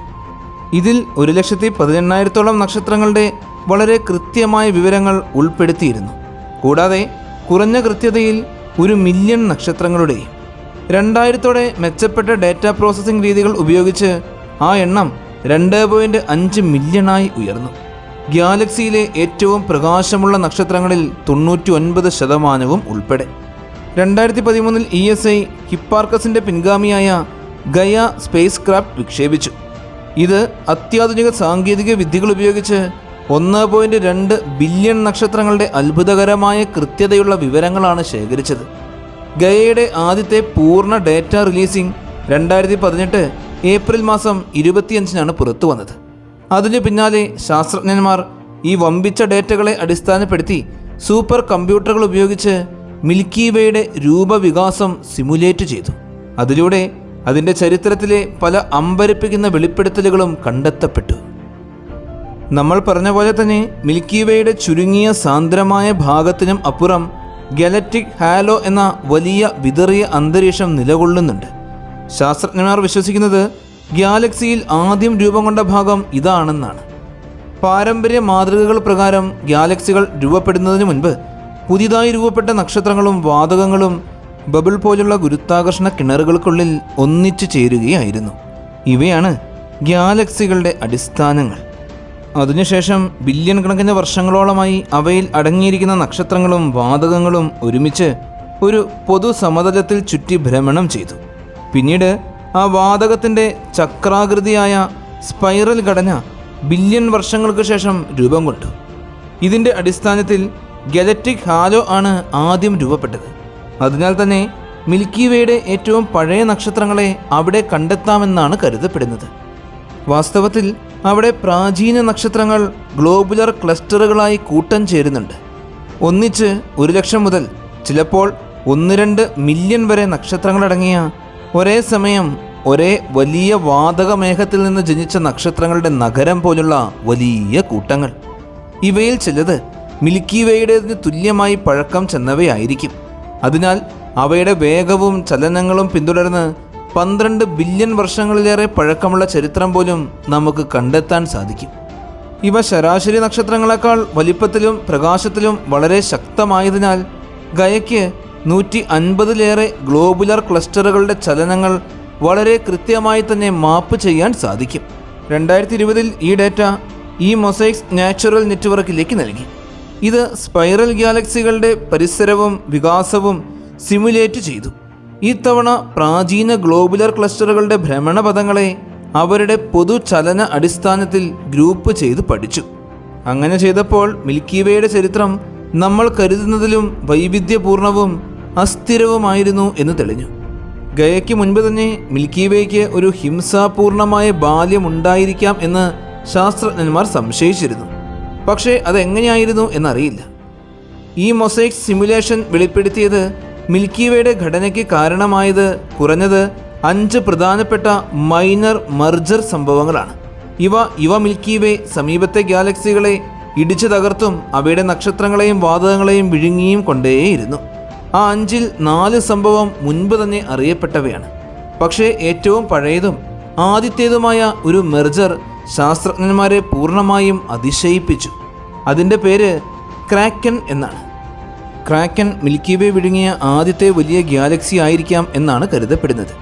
ഇതിൽ 1,18,000-ഓളം നക്ഷത്രങ്ങളുടെ വളരെ കൃത്യമായ വിവരങ്ങൾ ഉൾപ്പെടുത്തിയിരുന്നു. കൂടാതെ കുറഞ്ഞ കൃത്യതയിൽ 1,000,000 നക്ഷത്രങ്ങളുടെയും. 2000-ഓടെ മെച്ചപ്പെട്ട ഡാറ്റ പ്രോസസ്സിംഗ് രീതികൾ ഉപയോഗിച്ച് ആ എണ്ണം 2.5 മില്യണായി ഉയർന്നു. ഗാലക്സിയിലെ ഏറ്റവും പ്രകാശമുള്ള നക്ഷത്രങ്ങളിൽ 99% ഉൾപ്പെടെ. 2013-ൽ ESA ഹിപ്പാർക്കസിൻ്റെ പിൻഗാമിയായ ഗയ സ്പേസ് ക്രാഫ്റ്റ് വിക്ഷേപിച്ചു. ഇത് അത്യാധുനിക സാങ്കേതിക വിദ്യകൾ ഉപയോഗിച്ച് 1.2 ബില്യൺ നക്ഷത്രങ്ങളുടെ അത്ഭുതകരമായ കൃത്യതയുള്ള വിവരങ്ങളാണ് ശേഖരിച്ചത്. ഗയയുടെ ആദ്യത്തെ പൂർണ്ണ ഡേറ്റ റിലീസിംഗ് 2018 ഏപ്രിൽ മാസം 25-നാണ് പുറത്തു വന്നത്. അതിനു പിന്നാലെ ശാസ്ത്രജ്ഞന്മാർ ഈ വമ്പിച്ച ഡേറ്റകളെ അടിസ്ഥാനപ്പെടുത്തി സൂപ്പർ കമ്പ്യൂട്ടറുകൾ ഉപയോഗിച്ച് മിൽക്കി വേയുടെ രൂപവികാസം സിമുലേറ്റ് ചെയ്തു. അതിലൂടെ അതിൻ്റെ ചരിത്രത്തിലെ പല അമ്പരപ്പിക്കുന്ന വെളിപ്പെടുത്തലുകളും കണ്ടെത്തപ്പെട്ടു. നമ്മൾ പറഞ്ഞ പോലെ തന്നെ മിൽക്കി വേയുടെ ചുരുങ്ങിയ സാന്ദ്രമായ ഭാഗത്തിനും അപ്പുറം ഗാലക്റ്റിക് ഹാലോ എന്ന വലിയ വിതറിയ അന്തരീക്ഷം നിലകൊള്ളുന്നുണ്ട്. ശാസ്ത്രജ്ഞന്മാർ വിശ്വസിക്കുന്നത് ഗാലക്സിയിൽ ആദ്യം രൂപം കൊണ്ട ഭാഗം ഇതാണെന്നാണ്. പാരമ്പര്യ മാതൃകകൾ പ്രകാരം ഗാലക്സികൾ രൂപപ്പെടുന്നതിന് മുൻപ് പുതിയതായി രൂപപ്പെട്ട നക്ഷത്രങ്ങളും വാതകങ്ങളും ബബിൾ പോലുള്ള ഗുരുത്വാകർഷണ കിണറുകൾക്കുള്ളിൽ ഒന്നിച്ചു ചേരുകയായിരുന്നു. ഇവയാണ് ഗാലക്സികളുടെ അടിസ്ഥാനങ്ങൾ. അതിനുശേഷം ബില്യൺ കണക്കിന് വർഷങ്ങളോളമായി അവയിൽ അടങ്ങിയിരിക്കുന്ന നക്ഷത്രങ്ങളും വാതകങ്ങളും ഒരുമിച്ച് ഒരു പൊതു സമതലത്തിൽ ചുറ്റി ഭ്രമണം ചെയ്തു. പിന്നീട് ആ വാതകത്തിൻ്റെ ചക്രാകൃതിയായ സ്പൈറൽ ഘടന ബില്യൺ വർഷങ്ങൾക്ക് ശേഷം രൂപം കൊണ്ടു. ഇതിൻ്റെ അടിസ്ഥാനത്തിൽ ഗാലക്റ്റിക് ഹാലോ ആണ് ആദ്യം രൂപപ്പെട്ടത്. അതിനാൽ തന്നെ മിൽക്കി വേയുടെ ഏറ്റവും പഴയ നക്ഷത്രങ്ങളെ അവിടെ കണ്ടെത്താമെന്നാണ് കരുതപ്പെടുന്നത്. വാസ്തവത്തിൽ അവിടെ പ്രാചീന നക്ഷത്രങ്ങൾ ഗ്ലോബുലർ ക്ലസ്റ്ററുകളായി കൂട്ടം ചേരുന്നുണ്ട്. ഒന്നിച്ച് 1,00,000 മുതൽ ചിലപ്പോൾ 1-2 മില്യൺ വരെ നക്ഷത്രങ്ങളടങ്ങിയ ഒരേ സമയം ഒരേ വലിയ വാതകമേഘത്തിൽ നിന്ന് ജനിച്ച നക്ഷത്രങ്ങളുടെ നഗരം പോലുള്ള വലിയ കൂട്ടങ്ങൾ. ഇവയിൽ ചിലത് മിൽക്കി വേയുടേതിന് തുല്യമായി പഴക്കം ചെന്നവയായിരിക്കും. അതിനാൽ അവയുടെ വേഗവും ചലനങ്ങളും പിന്തുടർന്ന് 12 ബില്യൺ വർഷങ്ങളിലേറെ പഴക്കമുള്ള ചരിത്രം പോലും നമുക്ക് കണ്ടെത്താൻ സാധിക്കും. ഇവ ശരാശരി നക്ഷത്രങ്ങളെക്കാൾ വലിപ്പത്തിലും പ്രകാശത്തിലും വളരെ ശക്തമായതിനാൽ ഗയയ്ക്ക് 150-ലേറെ ഗ്ലോബുലർ ക്ലസ്റ്ററുകളുടെ ചലനങ്ങൾ വളരെ കൃത്യമായി തന്നെ മാപ്പ് ചെയ്യാൻ സാധിക്കും. 2020-ൽ ഈ ഡേറ്റ ഈ മൊസൈക്സ് നാച്ചുറൽ നെറ്റ്വർക്കിലേക്ക് നൽകി. ഇത് സ്പൈറൽ ഗാലക്സികളുടെ പരിസരവും വികാസവും സിമുലേറ്റ് ചെയ്തു. ഇത്തവണ പ്രാചീന ഗ്ലോബുലർ ക്ലസ്റ്ററുകളുടെ ഭ്രമണപഥങ്ങളെ അവരുടെ പൊതുചലന അടിസ്ഥാനത്തിൽ ഗ്രൂപ്പ് ചെയ്ത് പഠിച്ചു. അങ്ങനെ ചെയ്തപ്പോൾ മിൽക്കി വേയുടെ ചരിത്രം നമ്മൾ കരുതുന്നതിലും വൈവിധ്യപൂർണവും അസ്ഥിരവുമായിരുന്നു എന്ന് തെളിഞ്ഞു. ഗയയ്ക്ക് മുൻപ് തന്നെ മിൽക്കി വേയ്ക്ക് ഒരു ഹിംസാപൂർണമായ ബാല്യമുണ്ടായിരിക്കാം എന്ന് ശാസ്ത്രജ്ഞന്മാർ സംശയിച്ചിരുന്നു. പക്ഷേ അതെങ്ങനെയായിരുന്നു എന്നറിയില്ല. ഈ മൊസൈക്സ് സിമുലേഷൻ വെളിപ്പെടുത്തിയത് മിൽക്കി വേയുടെ ഘടനയ്ക്ക് കാരണമായത് കുറഞ്ഞത് 5 പ്രധാനപ്പെട്ട മൈനർ മർജർ സംഭവങ്ങളാണ്. ഇവ മിൽക്കി വേ സമീപത്തെ ഗാലക്സികളെ ഇടിച്ചു തകർത്തും അവയുടെ നക്ഷത്രങ്ങളെയും വാതകങ്ങളെയും വിഴുങ്ങിയും കൊണ്ടേയിരുന്നു. ആ 5-ൽ 4 സംഭവം മുൻപ് തന്നെ അറിയപ്പെട്ടവയാണ്. പക്ഷേ ഏറ്റവും പഴയതും ആദ്യത്തേതുമായ ഒരു മെർജർ ശാസ്ത്രജ്ഞന്മാരെ പൂർണ്ണമായും അതിശയിപ്പിച്ചു. അതിൻ്റെ പേര് ക്രാക്കൻ എന്നാണ്. ക്രാക്കൻ മിൽക്കി വേ വിഴുങ്ങിയ ആദ്യത്തെ വലിയ ഗാലക്സി ആയിരിക്കാം എന്നാണ് കരുതപ്പെടുന്നത്.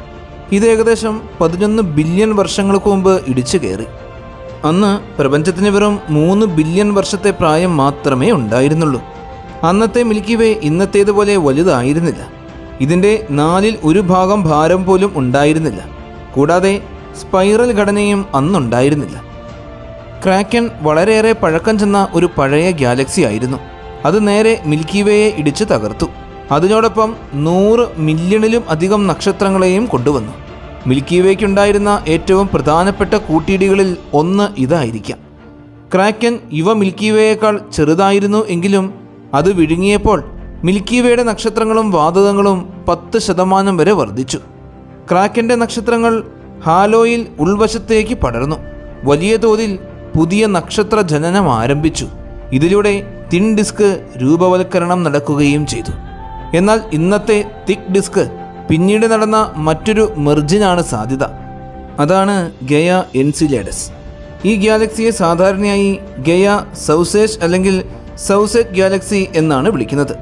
ഇത് ഏകദേശം 11 ബില്യൺ വർഷങ്ങൾക്ക് മുമ്പ് ഇടിച്ചു കയറി. അന്ന് പ്രപഞ്ചത്തിന് വെറും 3 ബില്യൺ വർഷത്തെ പ്രായം മാത്രമേ ഉണ്ടായിരുന്നുള്ളൂ. അന്നത്തെ മിൽക്കി വേ ഇന്നത്തേതുപോലെ വലുതായിരുന്നില്ല. ഇതിൻ്റെ 1/4 ഭാഗം ഭാരം പോലും ഉണ്ടായിരുന്നില്ല. കൂടാതെ സ്പൈറൽ ഘടനയും അന്നുണ്ടായിരുന്നില്ല. ക്രാക്കൻ വളരെയേറെ പഴക്കം ചെന്ന ഒരു പഴയ ഗാലക്സി ആയിരുന്നു. അത് നേരെ മിൽക്കി വേയെ ഇടിച്ചു തകർത്തു. അതിനോടൊപ്പം 100 മില്യണിലും അധികം നക്ഷത്രങ്ങളെയും കൊണ്ടുവന്നു. മിൽക്കി വേക്കുണ്ടായിരുന്ന ഏറ്റവും പ്രധാനപ്പെട്ട കൂട്ടിയിടികളിൽ ഒന്ന് ഇതായിരിക്കാം. ക്രാക്കൻ മിൽക്കി വേയേക്കാൾ ചെറുതായിരുന്നു എങ്കിലും അത് വിഴുങ്ങിയപ്പോൾ മിൽക്കി വേയുടെ നക്ഷത്രങ്ങളും വാതകങ്ങളും 10% വരെ വർദ്ധിച്ചു. ക്രാക്കൻ്റെ നക്ഷത്രങ്ങൾ ഹാലോയിൽ ഉൾവശത്തേക്ക് പടർന്നു. വലിയ തോതിൽ പുതിയ നക്ഷത്ര ജനനം ആരംഭിച്ചു. ഇതിലൂടെ തിൻ ഡിസ്ക് രൂപവൽക്കരണം നടക്കുകയും ചെയ്തു. എന്നാൽ ഇന്നത്തെ തിക് ഡിസ്ക് പിന്നീട് നടന്ന മറ്റൊരു മെർജിനാണ് സാധ്യത. അതാണ് ഗയ എൻസിലേഡസ്. ഈ ഗാലക്സിയെ സാധാരണയായി ഗയ സൗസേജ് അല്ലെങ്കിൽ സൗസേജ് ഗാലക്സി എന്നാണ് വിളിക്കുന്നത്.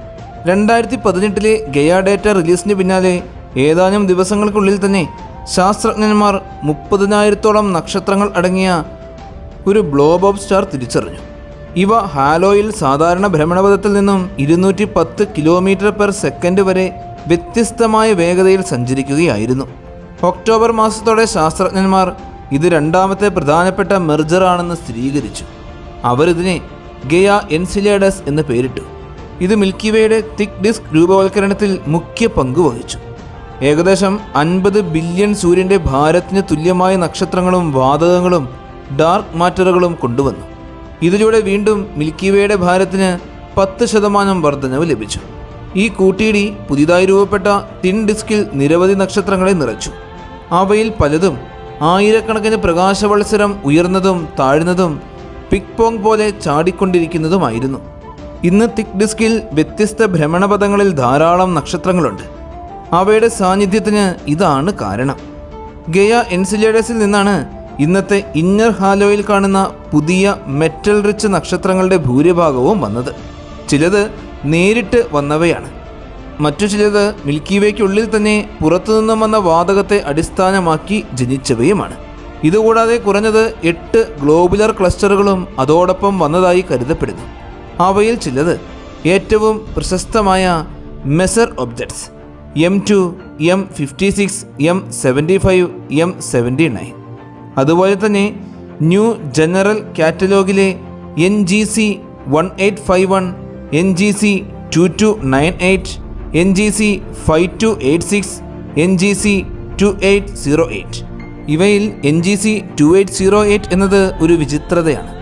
2018 ഗയ ഡേറ്റ റിലീസിന് പിന്നാലെ ഏതാനും ദിവസങ്ങൾക്കുള്ളിൽ തന്നെ ശാസ്ത്രജ്ഞന്മാർ 30,000-ഓളം നക്ഷത്രങ്ങൾ അടങ്ങിയ ഒരു ബ്ലോബ് ഓഫ് സ്റ്റാർ തിരിച്ചറിഞ്ഞു. ഇവ ഹാലോയിൽ സാധാരണ ഭ്രമണപഥത്തിൽ നിന്നും 210 km/s വരെ വ്യത്യസ്തമായ വേഗതയിൽ സഞ്ചരിക്കുകയായിരുന്നു. ഒക്ടോബർ മാസത്തോടെ ശാസ്ത്രജ്ഞന്മാർ ഇത് രണ്ടാമത്തെ പ്രധാനപ്പെട്ട മെർജറാണെന്ന് സ്ഥിരീകരിച്ചു. അവരിതിനെ ഗയ എൻസിലേഡസ് എന്ന് പേരിട്ടു. ഇത് മിൽക്കി വേയുടെ തിക് ഡിസ്ക് രൂപവൽക്കരണത്തിൽ മുഖ്യ പങ്ക് വഹിച്ചു. ഏകദേശം 50 ബില്യൺ സൂര്യൻ്റെ ഭാരത്തിന് തുല്യമായ നക്ഷത്രങ്ങളും വാതകങ്ങളും ഡാർക്ക് മാറ്ററുകളും കൊണ്ടുവന്നു. ഇതിലൂടെ വീണ്ടും മിൽക്കി വേയുടെ ഭാരത്തിന് 10% വർധനവ് ലഭിച്ചു. ഈ കൂട്ടിയിടി പുതിയതായി രൂപപ്പെട്ട തിൻ ഡിസ്കിൽ നിരവധി നക്ഷത്രങ്ങളെ നിറച്ചു. അവയിൽ പലതും ആയിരക്കണക്കിന് പ്രകാശവത്സരം ഉയർന്നതും താഴ്ന്നതും പിക് പോങ് പോലെ ചാടിക്കൊണ്ടിരിക്കുന്നതുമായിരുന്നു. ഇന്ന് തിക് ഡിസ്കിൽ വ്യത്യസ്ത ഭ്രമണപഥങ്ങളിൽ ധാരാളം നക്ഷത്രങ്ങളുണ്ട്. അവയുടെ സാന്നിധ്യത്തിന് ഇതാണ് കാരണം. ഗയ എൻസിലേഡസിൽ നിന്നാണ് ഇന്നത്തെ ഇന്നർ ഹാലോയിൽ കാണുന്ന പുതിയ മെറ്റൽ റിച്ച് നക്ഷത്രങ്ങളുടെ ഭൂരിഭാഗവും വന്നത്. ചിലത് നേരിട്ട് വന്നവയാണ്. മറ്റു ചിലത് മിൽക്കി വേക്കുള്ളിൽ തന്നെ പുറത്തുനിന്നും വന്ന വാതകത്തെ അടിസ്ഥാനമാക്കി ജനിച്ചവയുമാണ്. ഇതുകൂടാതെ കുറഞ്ഞത് 8 ഗ്ലോബുലർ ക്ലസ്റ്ററുകളും അതോടൊപ്പം വന്നതായി കരുതപ്പെടുന്നു. അവയിൽ ചിലത് ഏറ്റവും പ്രശസ്തമായ മെസർ objects M2, M56, M75, M79. അതുപോലെ തന്നെ new general കാറ്റലോഗിലെ NGC 1851, NGC 2298, NGC 5286, NGC 2808. ഇവയിൽ NGC 2808 എന്നത് ഒരു വിചിത്രതയാണ്.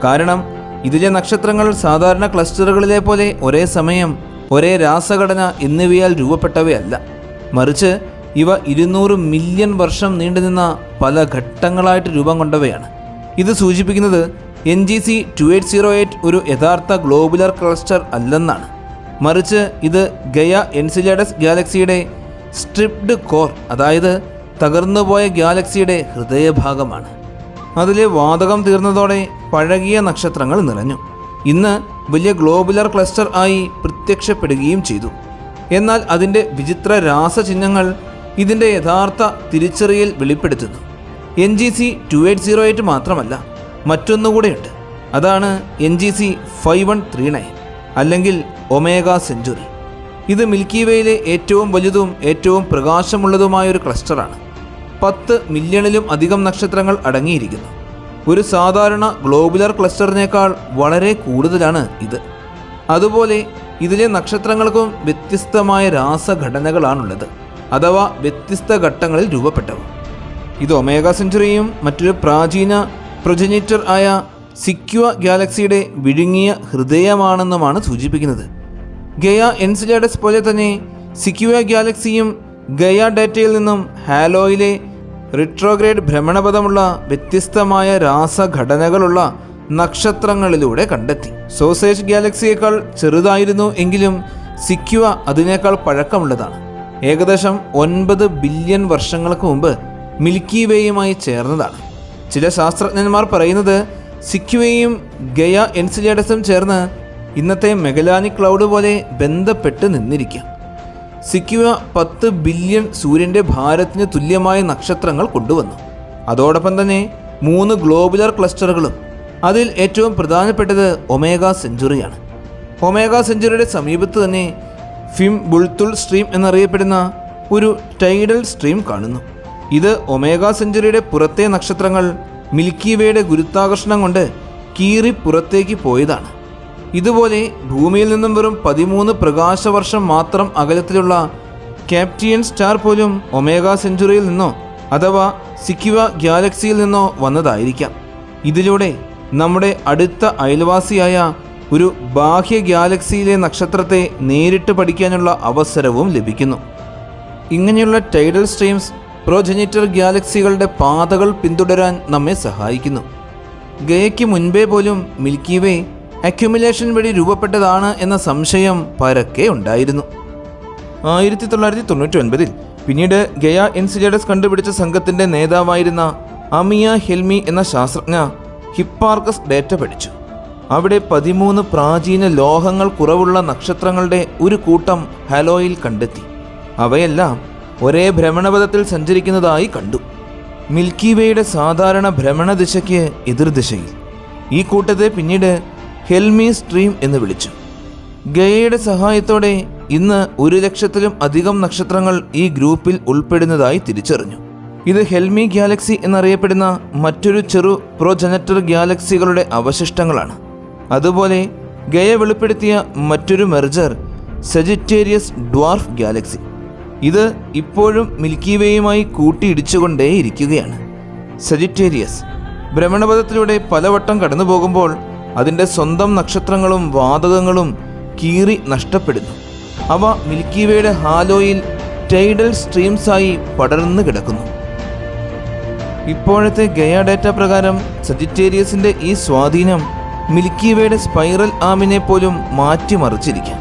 കാരണം ഇതിലെ നക്ഷത്രങ്ങൾ സാധാരണ ക്ലസ്റ്ററുകളിലെ പോലെ ഒരേ സമയം, ഒരേ രാസഘടന എന്നിവയാൽ രൂപപ്പെട്ടവയല്ല. മറിച്ച് ഇവ 200 മില്യൺ വർഷം നീണ്ടുനിന്ന പല ഘട്ടങ്ങളായിട്ട് രൂപം കൊണ്ടവയാണ്. ഇത് സൂചിപ്പിക്കുന്നത് NGC 2808 ഒരു യഥാർത്ഥ ഗ്ലോബുലർ ക്ലസ്റ്റർ അല്ലെന്നാണ്. മറിച്ച് ഇത് ഗയ എൻസിലേഡസ് ഗാലക്സിയുടെ സ്ട്രിപ്ഡ് കോർ, അതായത് തകർന്നുപോയ ഗാലക്സിയുടെ ഹൃദയഭാഗമാണ്. അതിലെ വാതകം തീർന്നതോടെ പഴകിയ നക്ഷത്രങ്ങൾ നിറഞ്ഞു. ഇന്ന് വലിയ ഗ്ലോബുലർ ക്ലസ്റ്റർ ആയി പ്രത്യക്ഷപ്പെടുകയും ചെയ്തു. എന്നാൽ അതിൻ്റെ വിചിത്ര രാസചിഹ്നങ്ങൾ ഇതിൻ്റെ യഥാർത്ഥ തിരിച്ചറിയൽ വെളിപ്പെടുത്തുന്നു. NGC 2808 മാത്രമല്ല, മറ്റൊന്നുകൂടെയുണ്ട്. അതാണ് NGC 5139 അല്ലെങ്കിൽ ഒമേഗ സെഞ്ചുറി. ഇത് മിൽക്കി വേയിലെ ഏറ്റവും വലുതും ഏറ്റവും പ്രകാശമുള്ളതുമായൊരു ക്ലസ്റ്ററാണ്. 10 മില്യണിലും അധികം നക്ഷത്രങ്ങൾ അടങ്ങിയിരിക്കുന്നു. ഒരു സാധാരണ ഗ്ലോബുലർ ക്ലസ്റ്ററിനേക്കാൾ വളരെ കൂടുതലാണ് ഇത്. അതുപോലെ ഇതിലെ നക്ഷത്രങ്ങൾക്കും വ്യത്യസ്തമായ രാസഘടനകളാണുള്ളത്, അഥവാ വ്യത്യസ്ത ഘട്ടങ്ങളിൽ രൂപപ്പെട്ടവ. ഇത് ഒമേഗ സെഞ്ചുറിയും മറ്റൊരു പ്രാചീന പ്രൊജനിറ്റർ ആയ സിക്വ ഗാലക്സിയുടെ വിഴുങ്ങിയ ഹൃദയമാണെന്നുമാണ് സൂചിപ്പിക്കുന്നത്. ഗയ എൻസിലേഡസ് പോലെ തന്നെ സിക്വ ഗാലക്സിയും ഗയ ഡേറ്റയിൽ നിന്നും ഹാലോയിലെ റിട്രോഗ്രേഡ് ഭ്രമണപഥമുള്ള വ്യത്യസ്തമായ രാസഘടനകളുള്ള നക്ഷത്രങ്ങളിലൂടെ കണ്ടെത്തി. സോസേജ് ഗാലക്സിയേക്കാൾ ചെറുതായിരുന്നു എങ്കിലും സിക്വ അതിനേക്കാൾ പഴക്കമുള്ളതാണ്. ഏകദേശം 9 ബില്യൺ വർഷങ്ങൾക്ക് മുമ്പ് മിൽക്കി വേയുമായി ചേർന്നതാണ്. ചില ശാസ്ത്രജ്ഞന്മാർ പറയുന്നത് സിക്യുവയും ഗയ എൻസിലേഡസും ചേർന്ന് ഇന്നത്തെ മെഗലാനിക് ക്ലൗഡ് പോലെ ബന്ധപ്പെട്ട് നിന്നിരിക്കാം. സിക്യുവ 10 ബില്യൺ സൂര്യൻ്റെ ഭാരത്തിന് തുല്യമായ നക്ഷത്രങ്ങൾ കൊണ്ടുവന്നു. അതോടൊപ്പം തന്നെ 3 ഗ്ലോബുലർ ക്ലസ്റ്ററുകളും. അതിൽ ഏറ്റവും പ്രധാനപ്പെട്ടത് ഒമേഗ സെഞ്ചുറിയാണ്. ഒമേഗ സെഞ്ചുറിയുടെ സമീപത്ത് തന്നെ ഫിം ബുൾത്തുൾ സ്ട്രീം എന്നറിയപ്പെടുന്ന ഒരു ടൈഡൽ സ്ട്രീം കാണുന്നു. ഇത് ഒമേഗ സെഞ്ചുറിയുടെ പുറത്തെ നക്ഷത്രങ്ങൾ മിൽക്കി വേയുടെ ഗുരുത്വാകർഷണം കൊണ്ട് കീറി പുറത്തേക്ക് പോയതാണ്. ഇതുപോലെ ഭൂമിയിൽ നിന്നും വെറും 13 പ്രകാശവർഷം മാത്രം അകലത്തിലുള്ള ക്യാപ്റ്റിയൻ സ്റ്റാർ പോലും ഒമേഗ സെഞ്ചുറിയിൽ നിന്നോ അഥവാ സിക്യുവ ഗാലക്സിയിൽ നിന്നോ വന്നതായിരിക്കാം. ഇതിലൂടെ നമ്മുടെ അടുത്ത അയൽവാസിയായ ഒരു ബാഹ്യ ഗാലക്സിയിലെ നക്ഷത്രത്തെ നേരിട്ട് പഠിക്കാനുള്ള അവസരവും ലഭിക്കുന്നു. ഇങ്ങനെയുള്ള ടൈഡൽ സ്ട്രീംസ് പ്രോജനിറ്റർ ഗാലക്സികളുടെ പാതകൾ പിന്തുടരാൻ നമ്മെ സഹായിക്കുന്നു. ഗയയ്ക്ക് മുൻപേ പോലും മിൽക്കി വേ അക്യുമുലേഷൻ വഴി രൂപപ്പെട്ടതാണ് എന്ന സംശയം പരക്കെ ഉണ്ടായിരുന്നു. 1999 പിന്നീട് ഗയ എൻസിലേഡസ് കണ്ടുപിടിച്ച സംഘത്തിൻ്റെ നേതാവായിരുന്ന അമിയ ഹെൽമി എന്ന ശാസ്ത്രജ്ഞ ഹിപ്പാർക്കസ് ഡേറ്റ പഠിച്ചു. അവിടെ 13 പ്രാചീന ലോഹങ്ങൾ കുറവുള്ള നക്ഷത്രങ്ങളുടെ ഒരു കൂട്ടം ഹാലോയിൽ കണ്ടെത്തി. അവയെല്ലാം ഒരേ ഭ്രമണപഥത്തിൽ സഞ്ചരിക്കുന്നതായി കണ്ടു. മിൽക്കി വേയുടെ സാധാരണ ഭ്രമണദിശയ്ക്ക് എതിർദിശയിൽ. ഈ കൂട്ടത്തെ പിന്നീട് ഹെൽമി സ്ട്രീം എന്ന് വിളിച്ചു. ഗയയുടെ സഹായത്തോടെ ഇന്ന് 100,000-ത്തിലും അധികം നക്ഷത്രങ്ങൾ ഈ ഗ്രൂപ്പിൽ ഉൾപ്പെടുന്നതായി തിരിച്ചറിഞ്ഞു. ഇത് ഹെൽമി ഗാലക്സി എന്നറിയപ്പെടുന്ന മറ്റൊരു ചെറു പ്രോജനറ്റർ ഗാലക്സികളുടെ അവശിഷ്ടങ്ങളാണ്. അതുപോലെ ഗയ വെളിപ്പെടുത്തിയ മറ്റൊരു മെർജർ സജിറ്റേരിയസ് ഡ്വാർഫ് ഗാലക്സി. ഇത് ഇപ്പോഴും മിൽക്കി വേയുമായി കൂട്ടിയിടിച്ചുകൊണ്ടേയിരിക്കുകയാണ്. സജിറ്റേരിയസ് ഭ്രമണപഥത്തിലൂടെ പലവട്ടം കടന്നു പോകുമ്പോൾ അതിൻ്റെ സ്വന്തം നക്ഷത്രങ്ങളും വാതകങ്ങളും കീറി നഷ്ടപ്പെടുന്നു. അവ മിൽക്കി വേയുടെ ഹാലോയിൽ ടൈഡൽ സ്ട്രീംസായി പടർന്നു കിടക്കുന്നു. ഇപ്പോഴത്തെ ഗയ ഡേറ്റ പ്രകാരം സജിറ്റേരിയസിൻ്റെ ഈ സ്വാധീനം മിൽക്കി വേയുടെ സ്പൈറൽ ആമിനെ പോലും മാറ്റിമറിച്ചിരിക്കാം.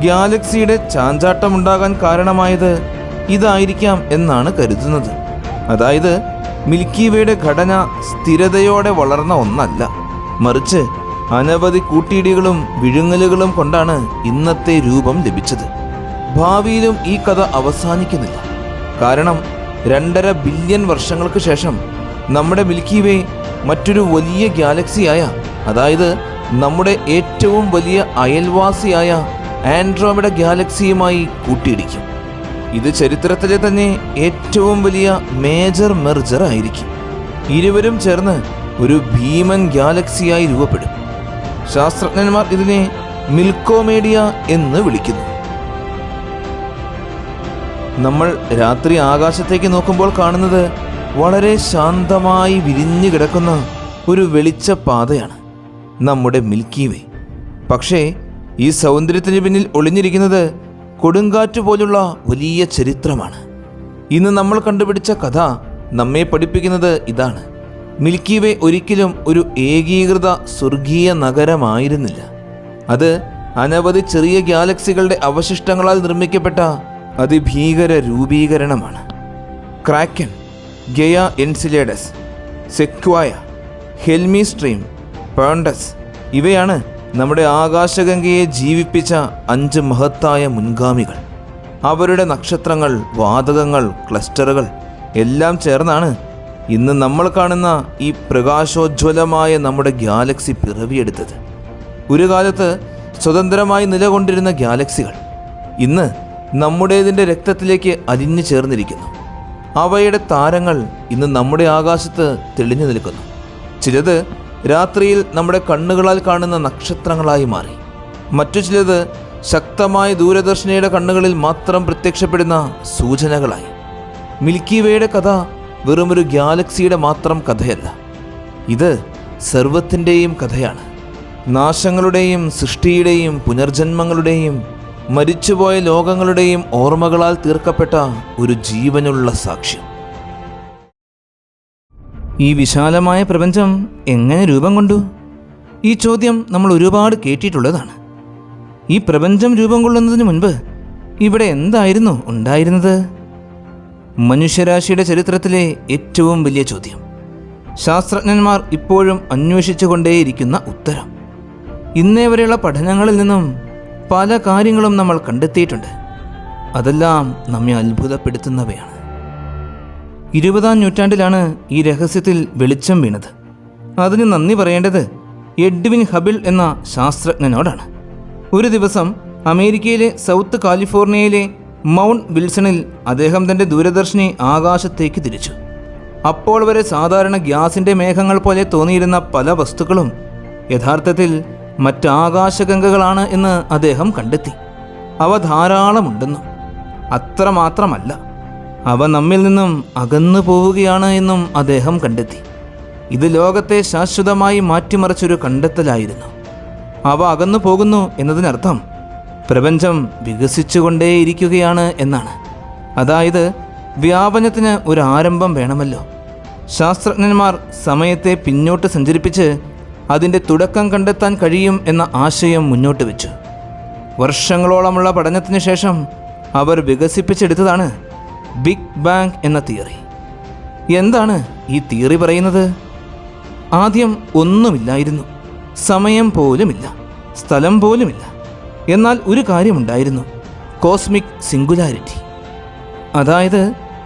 ഗാലക്സിയുടെ ചാഞ്ചാട്ടമുണ്ടാകാൻ കാരണമായത് ഇതായിരിക്കാം എന്നാണ് കരുതുന്നത്. അതായത് മിൽക്കി വേയുടെ ഘടന സ്ഥിരതയോടെ വളർന്ന ഒന്നല്ല, മറിച്ച് അനവധി കൂട്ടിയിടികളും വിഴുങ്ങലുകളും കൊണ്ടാണ് ഇന്നത്തെ രൂപം ലഭിച്ചത്. ഭാവിയിലും ഈ കഥ അവസാനിക്കുന്നില്ല. കാരണം 2.5 ബില്യൺ വർഷങ്ങൾക്ക് ശേഷം നമ്മുടെ മിൽക്കി വേ മറ്റൊരു വലിയ ഗാലക്സിയായ, അതായത് നമ്മുടെ ഏറ്റവും വലിയ അയൽവാസിയായ ആൻഡ്രോമഡ ഗാലക്സിയുമായി കൂട്ടിയിടിക്കും. ഇത് ചരിത്രത്തിലെ തന്നെ ഏറ്റവും വലിയ മേജർ മെർജർ ആയിരിക്കും. ഇരുവരും ചേർന്ന് ഒരു ഭീമൻ ഗാലക്സിയായി രൂപപ്പെടും. ശാസ്ത്രജ്ഞന്മാർ ഇതിനെ മിൽക്കോമേഡിയ എന്ന് വിളിക്കുന്നു. നമ്മൾ രാത്രി ആകാശത്തേക്ക് നോക്കുമ്പോൾ കാണുന്നത് വളരെ ശാന്തമായി വിരിഞ്ഞു കിടക്കുന്ന ഒരു വെളിച്ചപ്പാതയാണ് നമ്മുടെ മിൽക്കി വേ. പക്ഷേ ഈ സൗന്ദര്യത്തിന് പിന്നിൽ ഒളിഞ്ഞിരിക്കുന്നത് കൊടുങ്കാറ്റ് പോലുള്ള വലിയ ചരിത്രമാണ്. ഇന്ന് നമ്മൾ കണ്ടുപിടിച്ച കഥ നമ്മെ പഠിപ്പിക്കുന്നത് ഇതാണ്: മിൽക്കി വേ ഒരിക്കലും ഒരു ഏകീകൃത സ്വർഗീയ നഗരമായിരുന്നില്ല. അത് അനവധി ചെറിയ ഗാലക്സികളുടെ അവശിഷ്ടങ്ങളാൽ നിർമ്മിക്കപ്പെട്ട അതിഭീകര രൂപീകരണമാണ്. ക്രാക്കൻ, ഗയ എൻസിലേഡസ്, സെക്വായ, ഹെൽമി സ്ട്രീം, പേണ്ടസ് ഇവയാണ് നമ്മുടെ ആകാശഗംഗയെ ജീവിപ്പിച്ച 5 മഹത്തായ മുൻഗാമികൾ. അവരുടെ നക്ഷത്രങ്ങൾ, വാതകങ്ങൾ, ക്ലസ്റ്ററുകൾ എല്ലാം ചേർന്നാണ് ഇന്ന് നമ്മൾ കാണുന്ന ഈ പ്രകാശോജ്വലമായ നമ്മുടെ ഗാലക്സി പിറവിയെടുത്തത്. ഒരു കാലത്ത് സ്വതന്ത്രമായി നിലകൊണ്ടിരുന്ന ഗാലക്സികൾ ഇന്ന് നമ്മുടേതിൻ്റെ രക്തത്തിലേക്ക് അലിഞ്ഞു ചേർന്നിരിക്കുന്നു. അവയുടെ താരങ്ങൾ ഇന്ന് നമ്മുടെ ആകാശത്ത് തെളിഞ്ഞു നിൽക്കുന്നു. ചിലത് രാത്രിയിൽ നമ്മുടെ കണ്ണുകളാൽ കാണുന്ന നക്ഷത്രങ്ങളായി മാറി. മറ്റു ചിലത് ശക്തമായ ദൂരദർശിനിയുടെ കണ്ണുകളിൽ മാത്രം പ്രത്യക്ഷപ്പെടുന്ന സൂചനകളായി. മിൽക്കി വേയുടെ കഥ വെറുമൊരു ഗാലക്സിയുടെ മാത്രം കഥയല്ല, ഇത് സർവത്തിൻ്റെയും കഥയാണ്. നാശങ്ങളുടെയും സൃഷ്ടിയുടെയും പുനർജന്മങ്ങളുടെയും മരിച്ചുപോയ ലോകങ്ങളുടെയും ഓർമ്മകളാൽ തീർക്കപ്പെട്ട ഒരു ജീവനുള്ള സാക്ഷ്യം. ഈ വിശാലമായ പ്രപഞ്ചം എങ്ങനെ രൂപം കൊണ്ടു? ഈ ചോദ്യം നമ്മൾ ഒരുപാട് കേട്ടിട്ടുള്ളതാണ്. ഈ പ്രപഞ്ചം രൂപം കൊള്ളുന്നതിന് മുൻപ് ഇവിടെ എന്തായിരുന്നു ഉണ്ടായിരുന്നത്? മനുഷ്യരാശിയുടെ ചരിത്രത്തിലെ ഏറ്റവും വലിയ ചോദ്യം. ശാസ്ത്രജ്ഞന്മാർ ഇപ്പോഴും അന്വേഷിച്ചുകൊണ്ടേയിരിക്കുന്ന ഉത്തരം. ഇന്നേ വരെയുള്ള പഠനങ്ങളിൽ നിന്നും പല കാര്യങ്ങളും നമ്മൾ കണ്ടെത്തിയിട്ടുണ്ട്. അതെല്ലാം നമ്മെ അത്ഭുതപ്പെടുത്തുന്നവയാണ്. 20-ാം നൂറ്റാണ്ടിലാണ് ഈ രഹസ്യത്തിൽ വെളിച്ചം വീണത്. അതിന് നന്ദി പറയേണ്ടത് എഡ്വിൻ ഹബിൾ എന്ന ശാസ്ത്രജ്ഞനോടാണ്. ഒരു ദിവസം അമേരിക്കയിലെ സൗത്ത് കാലിഫോർണിയയിലെ മൗണ്ട് വിൽസണിൽ അദ്ദേഹം തൻ്റെ ദൂരദർശിനി ആകാശത്തേക്ക് തിരിച്ചു. അപ്പോൾ വരെ സാധാരണ ഗ്യാസിൻ്റെ മേഘങ്ങൾ പോലെ തോന്നിയിരുന്ന പല വസ്തുക്കളും യഥാർത്ഥത്തിൽ മറ്റ് ആകാശഗംഗകളാണ് എന്ന് അദ്ദേഹം കണ്ടെത്തി. അവ ധാരാളമുണ്ടെന്നും അത്രമാത്രമല്ല, അവ നമ്മിൽ നിന്നും അകന്നു പോവുകയാണ് എന്നും അദ്ദേഹം കണ്ടെത്തി. ഇത് ലോകത്തെ ശാശ്വതമായി മാറ്റിമറിച്ചൊരു കണ്ടെത്തലായിരുന്നു. അവ അകന്നു പോകുന്നു എന്നതിനർത്ഥം പ്രപഞ്ചം വികസിച്ചുകൊണ്ടേയിരിക്കുകയാണ് എന്നാണ്. അതായത് വ്യാപനത്തിന് ഒരു ആരംഭം വേണമല്ലോ. ശാസ്ത്രജ്ഞന്മാർ സമയത്തെ പിന്നോട്ട് സഞ്ചരിപ്പിച്ച് അതിൻ്റെ തുടക്കം കണ്ടെത്താൻ കഴിയും എന്ന ആശയം മുന്നോട്ട് വെച്ചു. വർഷങ്ങളോളമുള്ള പഠനത്തിന് ശേഷം അവർ വികസിപ്പിച്ചെടുത്തതാണ് ബിഗ് ബാങ് എന്ന തിയറി. എന്താണ് ഈ തിയറി പറയുന്നത്? ആദ്യം ഒന്നുമില്ലായിരുന്നു, സമയം പോലുമില്ല, സ്ഥലം പോലുമില്ല. എന്നാൽ ഒരു കാര്യമുണ്ടായിരുന്നു, കോസ്മിക് സിംഗുലാരിറ്റി. അതായത്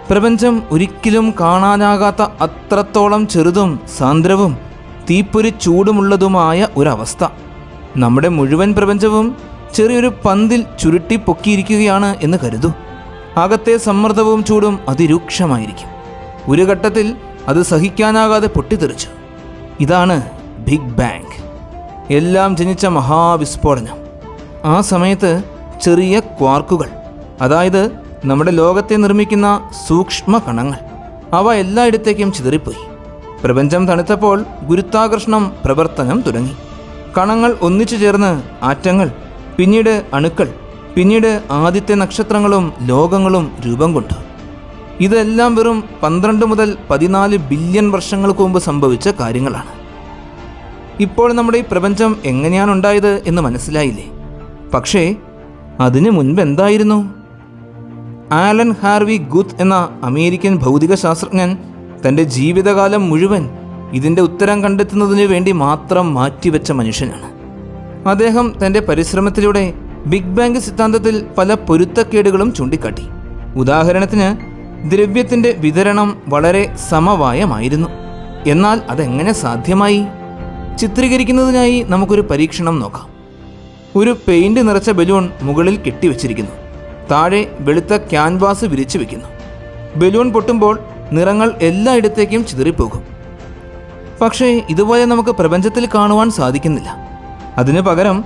പ്രപഞ്ചം ഒരിക്കലും കാണാനാകാത്ത അത്രത്തോളം ചെറുതും സാന്ദ്രവും തീപ്പൊരി ചൂടുമുള്ളതുമായ ഒരവസ്ഥ. നമ്മുടെ മുഴുവൻ പ്രപഞ്ചവും ചെറിയൊരു പന്തിൽ ചുരുട്ടി പൊക്കിയിരിക്കുകയാണ് എന്ന് കരുതൂ. അകത്തെ സമ്മർദ്ദവും ചൂടും അതിരൂക്ഷമായിരിക്കും. ഒരു ഘട്ടത്തിൽ അത് സഹിക്കാനാകാതെ പൊട്ടിത്തെറിച്ചു. ഇതാണ് ബിഗ് ബാങ്, എല്ലാം ജനിച്ച മഹാവിസ്ഫോടനം. ആ സമയത്ത് ചെറിയ ക്വാർക്കുകൾ, അതായത് നമ്മുടെ ലോകത്തെ നിർമ്മിക്കുന്ന സൂക്ഷ്മ കണങ്ങൾ, അവ എല്ലായിടത്തേക്കും ചിതറിപ്പോയി. പ്രപഞ്ചം തണുത്തപ്പോൾ ഗുരുത്വാകർഷണം പ്രവർത്തനം തുടങ്ങി. കണങ്ങൾ ഒന്നിച്ചു ചേർന്ന് ആറ്റങ്ങൾ, പിന്നീട് അണുക്കൾ, പിന്നീട് ആദ്യത്തെ നക്ഷത്രങ്ങളും ലോകങ്ങളും രൂപം കൊണ്ടു. ഇതെല്ലാം വെറും 12 മുതൽ 14 ബില്യൺ വർഷങ്ങൾക്ക് മുമ്പ് സംഭവിച്ച കാര്യങ്ങളാണ്. ഇപ്പോൾ നമ്മുടെ ഈ പ്രപഞ്ചം എങ്ങനെയാണ് ഉണ്ടായത് എന്ന് മനസ്സിലായില്ലേ? പക്ഷേ അതിനു മുൻപ് എന്തായിരുന്നു? ആലൻ ഹാർവി ഗുത്ത് എന്ന അമേരിക്കൻ ഭൗതിക ശാസ്ത്രജ്ഞൻ തൻ്റെ ജീവിതകാലം മുഴുവൻ ഇതിൻ്റെ ഉത്തരം കണ്ടെത്തുന്നതിനു വേണ്ടി മാത്രം മാറ്റിവെച്ച മനുഷ്യനാണ്. അദ്ദേഹം തൻ്റെ പരിശ്രമത്തിലൂടെ ബിഗ് ബാങ് സിദ്ധാന്തത്തിൽ പല പൊരുത്തക്കേടുകളും ചൂണ്ടിക്കാട്ടി. ഉദാഹരണത്തിന്, ദ്രവ്യത്തിൻ്റെ വിതരണം വളരെ സമവായമായിരുന്നു. എന്നാൽ അതെങ്ങനെ സാധ്യമായി? ചിത്രീകരിക്കുന്നതിനായി നമുക്കൊരു പരീക്ഷണം നോക്കാം. ഒരു പെയിന്റ് നിറച്ച ബലൂൺ മുകളിൽ കെട്ടിവെച്ചിരിക്കുന്നു. താഴെ വെളുത്ത ക്യാൻവാസ് വിരിച്ചു വെക്കുന്നു. ബലൂൺ പൊട്ടുമ്പോൾ നിറങ്ങൾ എല്ലായിടത്തേക്കും ചിതറിപ്പോകും. പക്ഷേ ഇതുപോലെ നമുക്ക് പ്രപഞ്ചത്തിൽ കാണുവാൻ സാധിക്കുന്നില്ല. അതിനു പകരം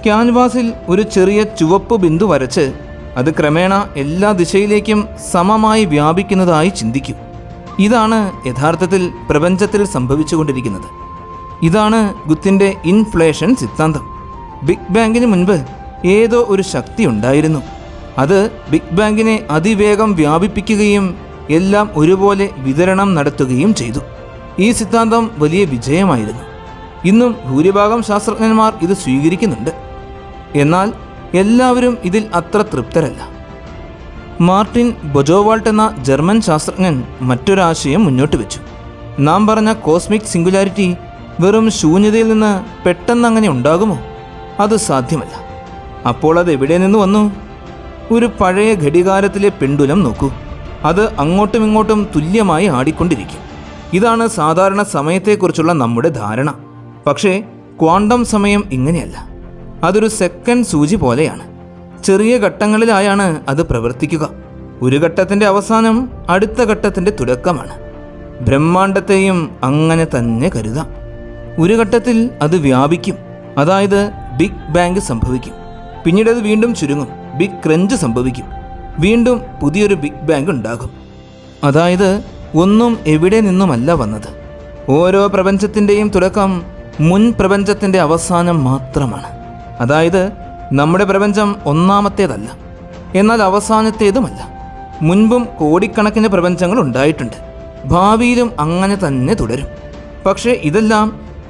ക്യാൻവാസിൽ ഒരു ചെറിയ ചുവപ്പ് ബിന്ദു വരച്ച് അത് ക്രമേണ എല്ലാ ദിശയിലേക്കും സമമായി വ്യാപിക്കുന്നതായി ചിന്തിക്കും. ഇതാണ് യഥാർത്ഥത്തിൽ പ്രപഞ്ചത്തിൽ സംഭവിച്ചുകൊണ്ടിരിക്കുന്നത്. ഇതാണ് ഗുത്തിൻ്റെ ഇൻഫ്ലേഷൻ സിദ്ധാന്തം. ബിഗ് ബാങ്ങിന് മുൻപ് ഏതോ ഒരു ശക്തി ഉണ്ടായിരുന്നു. അത് ബിഗ് ബാങ്ങിനെ അതിവേഗം വ്യാപിപ്പിക്കുകയും എല്ലാം ഒരുപോലെ വിതരണം നടത്തുകയും ചെയ്തു. ഈ സിദ്ധാന്തം വലിയ വിജയമായിരുന്നു. ഇന്നും ഭൂരിഭാഗം ശാസ്ത്രജ്ഞന്മാർ ഇത് സ്വീകരിക്കുന്നുണ്ട്. എന്നാൽ എല്ലാവരും ഇതിൽ അത്ര തൃപ്തരല്ല. മാർട്ടിൻ ബൊജോവാൾട്ട് എന്ന ജർമ്മൻ ശാസ്ത്രജ്ഞൻ മറ്റൊരാശയം മുന്നോട്ട് വെച്ചു. നാം പറഞ്ഞ കോസ്മിക് സിംഗുലാരിറ്റി വെറും ശൂന്യതയിൽ നിന്ന് പെട്ടെന്നങ്ങനെ ഉണ്ടാകുമോ? അത് സാധ്യമല്ല. അപ്പോൾ അത് എവിടെ നിന്ന് വന്നു? ഒരു പഴയ ഘടികാരത്തിലെ പെണ്ടുലം നോക്കൂ. അത് അങ്ങോട്ടും ഇങ്ങോട്ടും തുല്യമായി ആടിക്കൊണ്ടിരിക്കും. ഇതാണ് സാധാരണ സമയത്തെക്കുറിച്ചുള്ള നമ്മുടെ ധാരണ. പക്ഷേ ക്വാണ്ടം സമയം ഇങ്ങനെയല്ല. അതൊരു സെക്കൻഡ് സൂചി പോലെയാണ്. ചെറിയ ഘട്ടങ്ങളിലായാണ് അത് പ്രവർത്തിക്കുക. ഒരു ഘട്ടത്തിൻ്റെ അവസാനം അടുത്ത ഘട്ടത്തിൻ്റെ തുടക്കമാണ്. ബ്രഹ്മാണ്ടത്തെയും അങ്ങനെ തന്നെ കരുതാം. ഒരു ഘട്ടത്തിൽ അത് വ്യാപിക്കും, അതായത് ബിഗ് ബാങ് സംഭവിക്കും. പിന്നീട് അത് വീണ്ടും ചുരുങ്ങും, ബിഗ് ക്രഞ്ച് സംഭവിക്കും. വീണ്ടും പുതിയൊരു ബിഗ് ബാങ് ഉണ്ടാകും. അതായത് ഒന്നും എവിടെ നിന്നുമല്ല വന്നത്. ഓരോ പ്രപഞ്ചത്തിൻ്റെയും തുടക്കം മുൻ പ്രപഞ്ചത്തിൻ്റെ അവസാനം മാത്രമാണ്. അതായത് നമ്മുടെ പ്രപഞ്ചം ഒന്നാമത്തേതല്ല, എന്നാൽ അവസാനത്തേതുമല്ല. മുൻപും കോടിക്കണക്കിന് പ്രപഞ്ചങ്ങൾ ഉണ്ടായിട്ടുണ്ട്. ഭാവിയിലും അങ്ങനെ തന്നെ തുടരും. പക്ഷേ ഇതെല്ലാം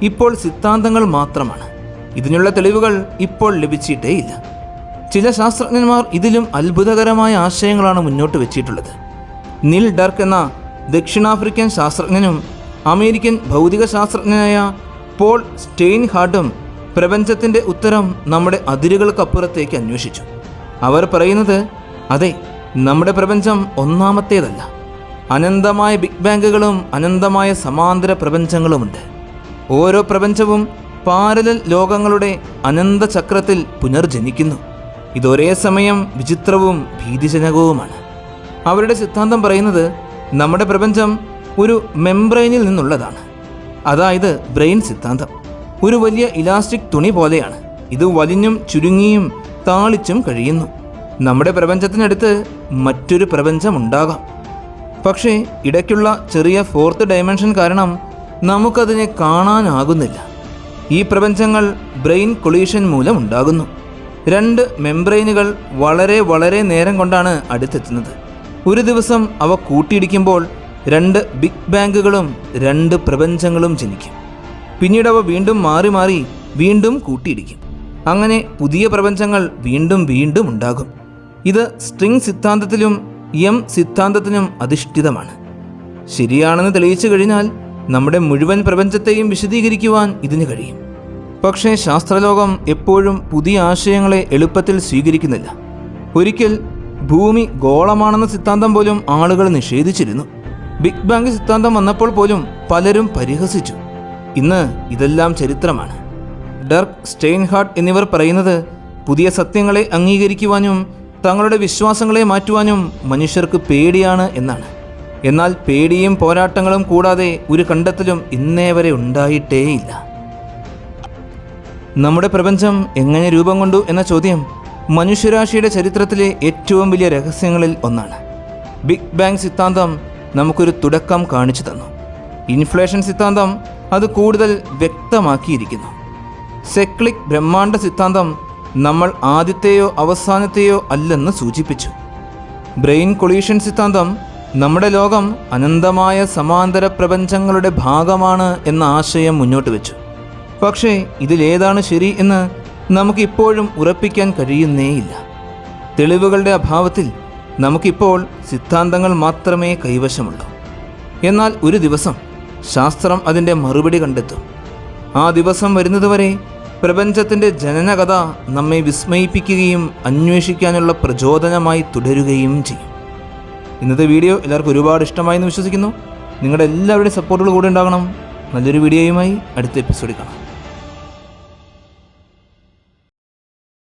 ഇപ്പോൾ സിദ്ധാന്തങ്ങൾ മാത്രമാണ്. ഇതിനുള്ള തെളിവുകൾ ഇപ്പോൾ ലഭിച്ചിട്ടേയില്ല. ചില ശാസ്ത്രജ്ഞന്മാർ ഇതിലും അത്ഭുതകരമായ ആശയങ്ങളാണ് മുന്നോട്ട് വെച്ചിട്ടുള്ളത്. നിൽ ഡർക്ക് എന്ന ദക്ഷിണാഫ്രിക്കൻ ശാസ്ത്രജ്ഞനും അമേരിക്കൻ ഭൗതികശാസ്ത്രജ്ഞനായ പോൾ സ്റ്റെയിൻഹാർട്ടും പ്രപഞ്ചത്തിൻ്റെ ഉത്തരം നമ്മുടെ അതിരുകൾക്കപ്പുറത്തേക്ക് അന്വേഷിച്ചു. അവർ പറയുന്നത്, അതെ, നമ്മുടെ പ്രപഞ്ചം ഒന്നാമത്തേതല്ല. അനന്തമായ ബിഗ് ബാങ്കുകളും അനന്തമായ സമാന്തര പ്രപഞ്ചങ്ങളുമുണ്ട്. ഓരോ പ്രപഞ്ചവും പാരലൽ ലോകങ്ങളുടെ അനന്ത ചക്രത്തിൽ പുനർജനിക്കുന്നു. ഇതൊരേ സമയം വിചിത്രവും ഭീതിജനകവുമാണ്. അവരുടെ സിദ്ധാന്തം പറയുന്നത് നമ്മുടെ പ്രപഞ്ചം ഒരു മെംബ്രെയിനിൽ നിന്നുള്ളതാണ്. അതായത് ബ്രെയിൻ സിദ്ധാന്തം ഒരു വലിയ ഇലാസ്റ്റിക് തുണി പോലെയാണ്. ഇത് വലിഞ്ഞും ചുരുങ്ങിയും താളിച്ചും കഴിയുന്നു. നമ്മുടെ പ്രപഞ്ചത്തിനടുത്ത് മറ്റൊരു പ്രപഞ്ചമുണ്ടാകാം. പക്ഷേ ഇടയ്ക്കുള്ള ചെറിയ ഫോർത്ത് ഡയമെൻഷൻ കാരണം നമുക്കതിനെ കാണാനാകുന്നില്ല. ഈ പ്രപഞ്ചങ്ങൾ ബ്രെയിൻ കൊളീഷൻ മൂലം ഉണ്ടാകുന്നു. രണ്ട് മെംബ്രെയിനുകൾ വളരെ നേരം കൊണ്ടാണ് അടുത്തെത്തുന്നത്. ഒരു ദിവസം അവ കൂട്ടിയിടിക്കുമ്പോൾ രണ്ട് ബിഗ് ബാങ്കുകളും രണ്ട് പ്രപഞ്ചങ്ങളും ജനിക്കും. പിന്നീട് അവ വീണ്ടും മാറി വീണ്ടും കൂട്ടിയിടിക്കും. അങ്ങനെ പുതിയ പ്രപഞ്ചങ്ങൾ വീണ്ടും ഉണ്ടാകും. ഇത് സ്ട്രിംഗ് സിദ്ധാന്തത്തിലും എം സിദ്ധാന്തത്തിനും അധിഷ്ഠിതമാണ്. ശരിയാണെന്ന് തെളിയിച്ചു കഴിഞ്ഞാൽ നമ്മുടെ മുഴുവൻ പ്രപഞ്ചത്തെയും വിശദീകരിക്കുവാൻ ഇതിന് കഴിയും. പക്ഷേ ശാസ്ത്രലോകം എപ്പോഴും പുതിയ ആശയങ്ങളെ എളുപ്പത്തിൽ സ്വീകരിക്കുന്നില്ല. ഒരിക്കൽ ഭൂമി ഗോളമാണെന്ന സിദ്ധാന്തം പോലും ആളുകൾ നിഷേധിച്ചിരുന്നു. ബിഗ് ബാങ് സിദ്ധാന്തം വന്നപ്പോൾ പോലും പലരും പരിഹസിച്ചു. ഇന്ന് ഇതെല്ലാം ചരിത്രമാണ്. ഡർക്ക്, സ്റ്റെയിൻഹാർട്ട് എന്നിവർ പറയുന്നത് പുതിയ സത്യങ്ങളെ അംഗീകരിക്കുവാനും തങ്ങളുടെ വിശ്വാസങ്ങളെ മാറ്റുവാനും മനുഷ്യർക്ക് പേടിയാണ് എന്നാണ്. എന്നാൽ പേടിയും പോരാട്ടങ്ങളും കൂടാതെ ഒരു കണ്ടെത്തലും ഇന്നേ വരെ ഉണ്ടായിട്ടേയില്ല. നമ്മുടെ പ്രപഞ്ചം എങ്ങനെ രൂപം കൊണ്ടു എന്ന ചോദ്യം മനുഷ്യരാശിയുടെ ചരിത്രത്തിലെ ഏറ്റവും വലിയ രഹസ്യങ്ങളിൽ ഒന്നാണ്. ബിഗ് ബാങ് സിദ്ധാന്തം നമുക്കൊരു തുടക്കം കാണിച്ചു തന്നു. ഇൻഫ്ലേഷൻ സിദ്ധാന്തം അത് കൂടുതൽ വ്യക്തമാക്കിയിരിക്കുന്നു. സെക്ലിക് ബ്രഹ്മാണ്ഡ സിദ്ധാന്തം നമ്മൾ ആദ്യത്തെയോ അവസാനത്തെയോ അല്ലെന്ന് സൂചിപ്പിച്ചു. ബ്രെയിൻ കൊളീഷൻ സിദ്ധാന്തം നമ്മുടെ ലോകം അനന്തമായ സമാന്തര പ്രപഞ്ചങ്ങളുടെ ഭാഗമാണ് എന്ന ആശയം മുന്നോട്ട് വെച്ചു. പക്ഷേ ഇതിലേതാണ് ശരി എന്ന് നമുക്കിപ്പോഴും ഉറപ്പിക്കാൻ കഴിയുന്നേയില്ല. തെളിവുകളുടെ അഭാവത്തിൽ നമുക്കിപ്പോൾ സിദ്ധാന്തങ്ങൾ മാത്രമേ കൈവശമുള്ളൂ. എന്നാൽ ഒരു ദിവസം ശാസ്ത്രം അതിൻ്റെ മറുപടി കണ്ടെത്തും. ആ ദിവസം വരുന്നതുവരെ പ്രപഞ്ചത്തിൻ്റെ ജനനകഥ നമ്മെ വിസ്മയിപ്പിക്കുകയും അന്വേഷിക്കാനുള്ള പ്രചോദനമായി തുടരുകയും ചെയ്യും. ഇന്നത്തെ വീഡിയോ എല്ലാവർക്കും ഒരുപാട് ഇഷ്ടമായി എന്ന് വിശ്വസിക്കുന്നു. നിങ്ങളുടെ എല്ലാവരുടെയും സപ്പോർട്ടുകൾ കൂടെ ഉണ്ടാകണം. നല്ലൊരു വീഡിയോയുമായി അടുത്ത എപ്പിസോഡിൽ കാണാം.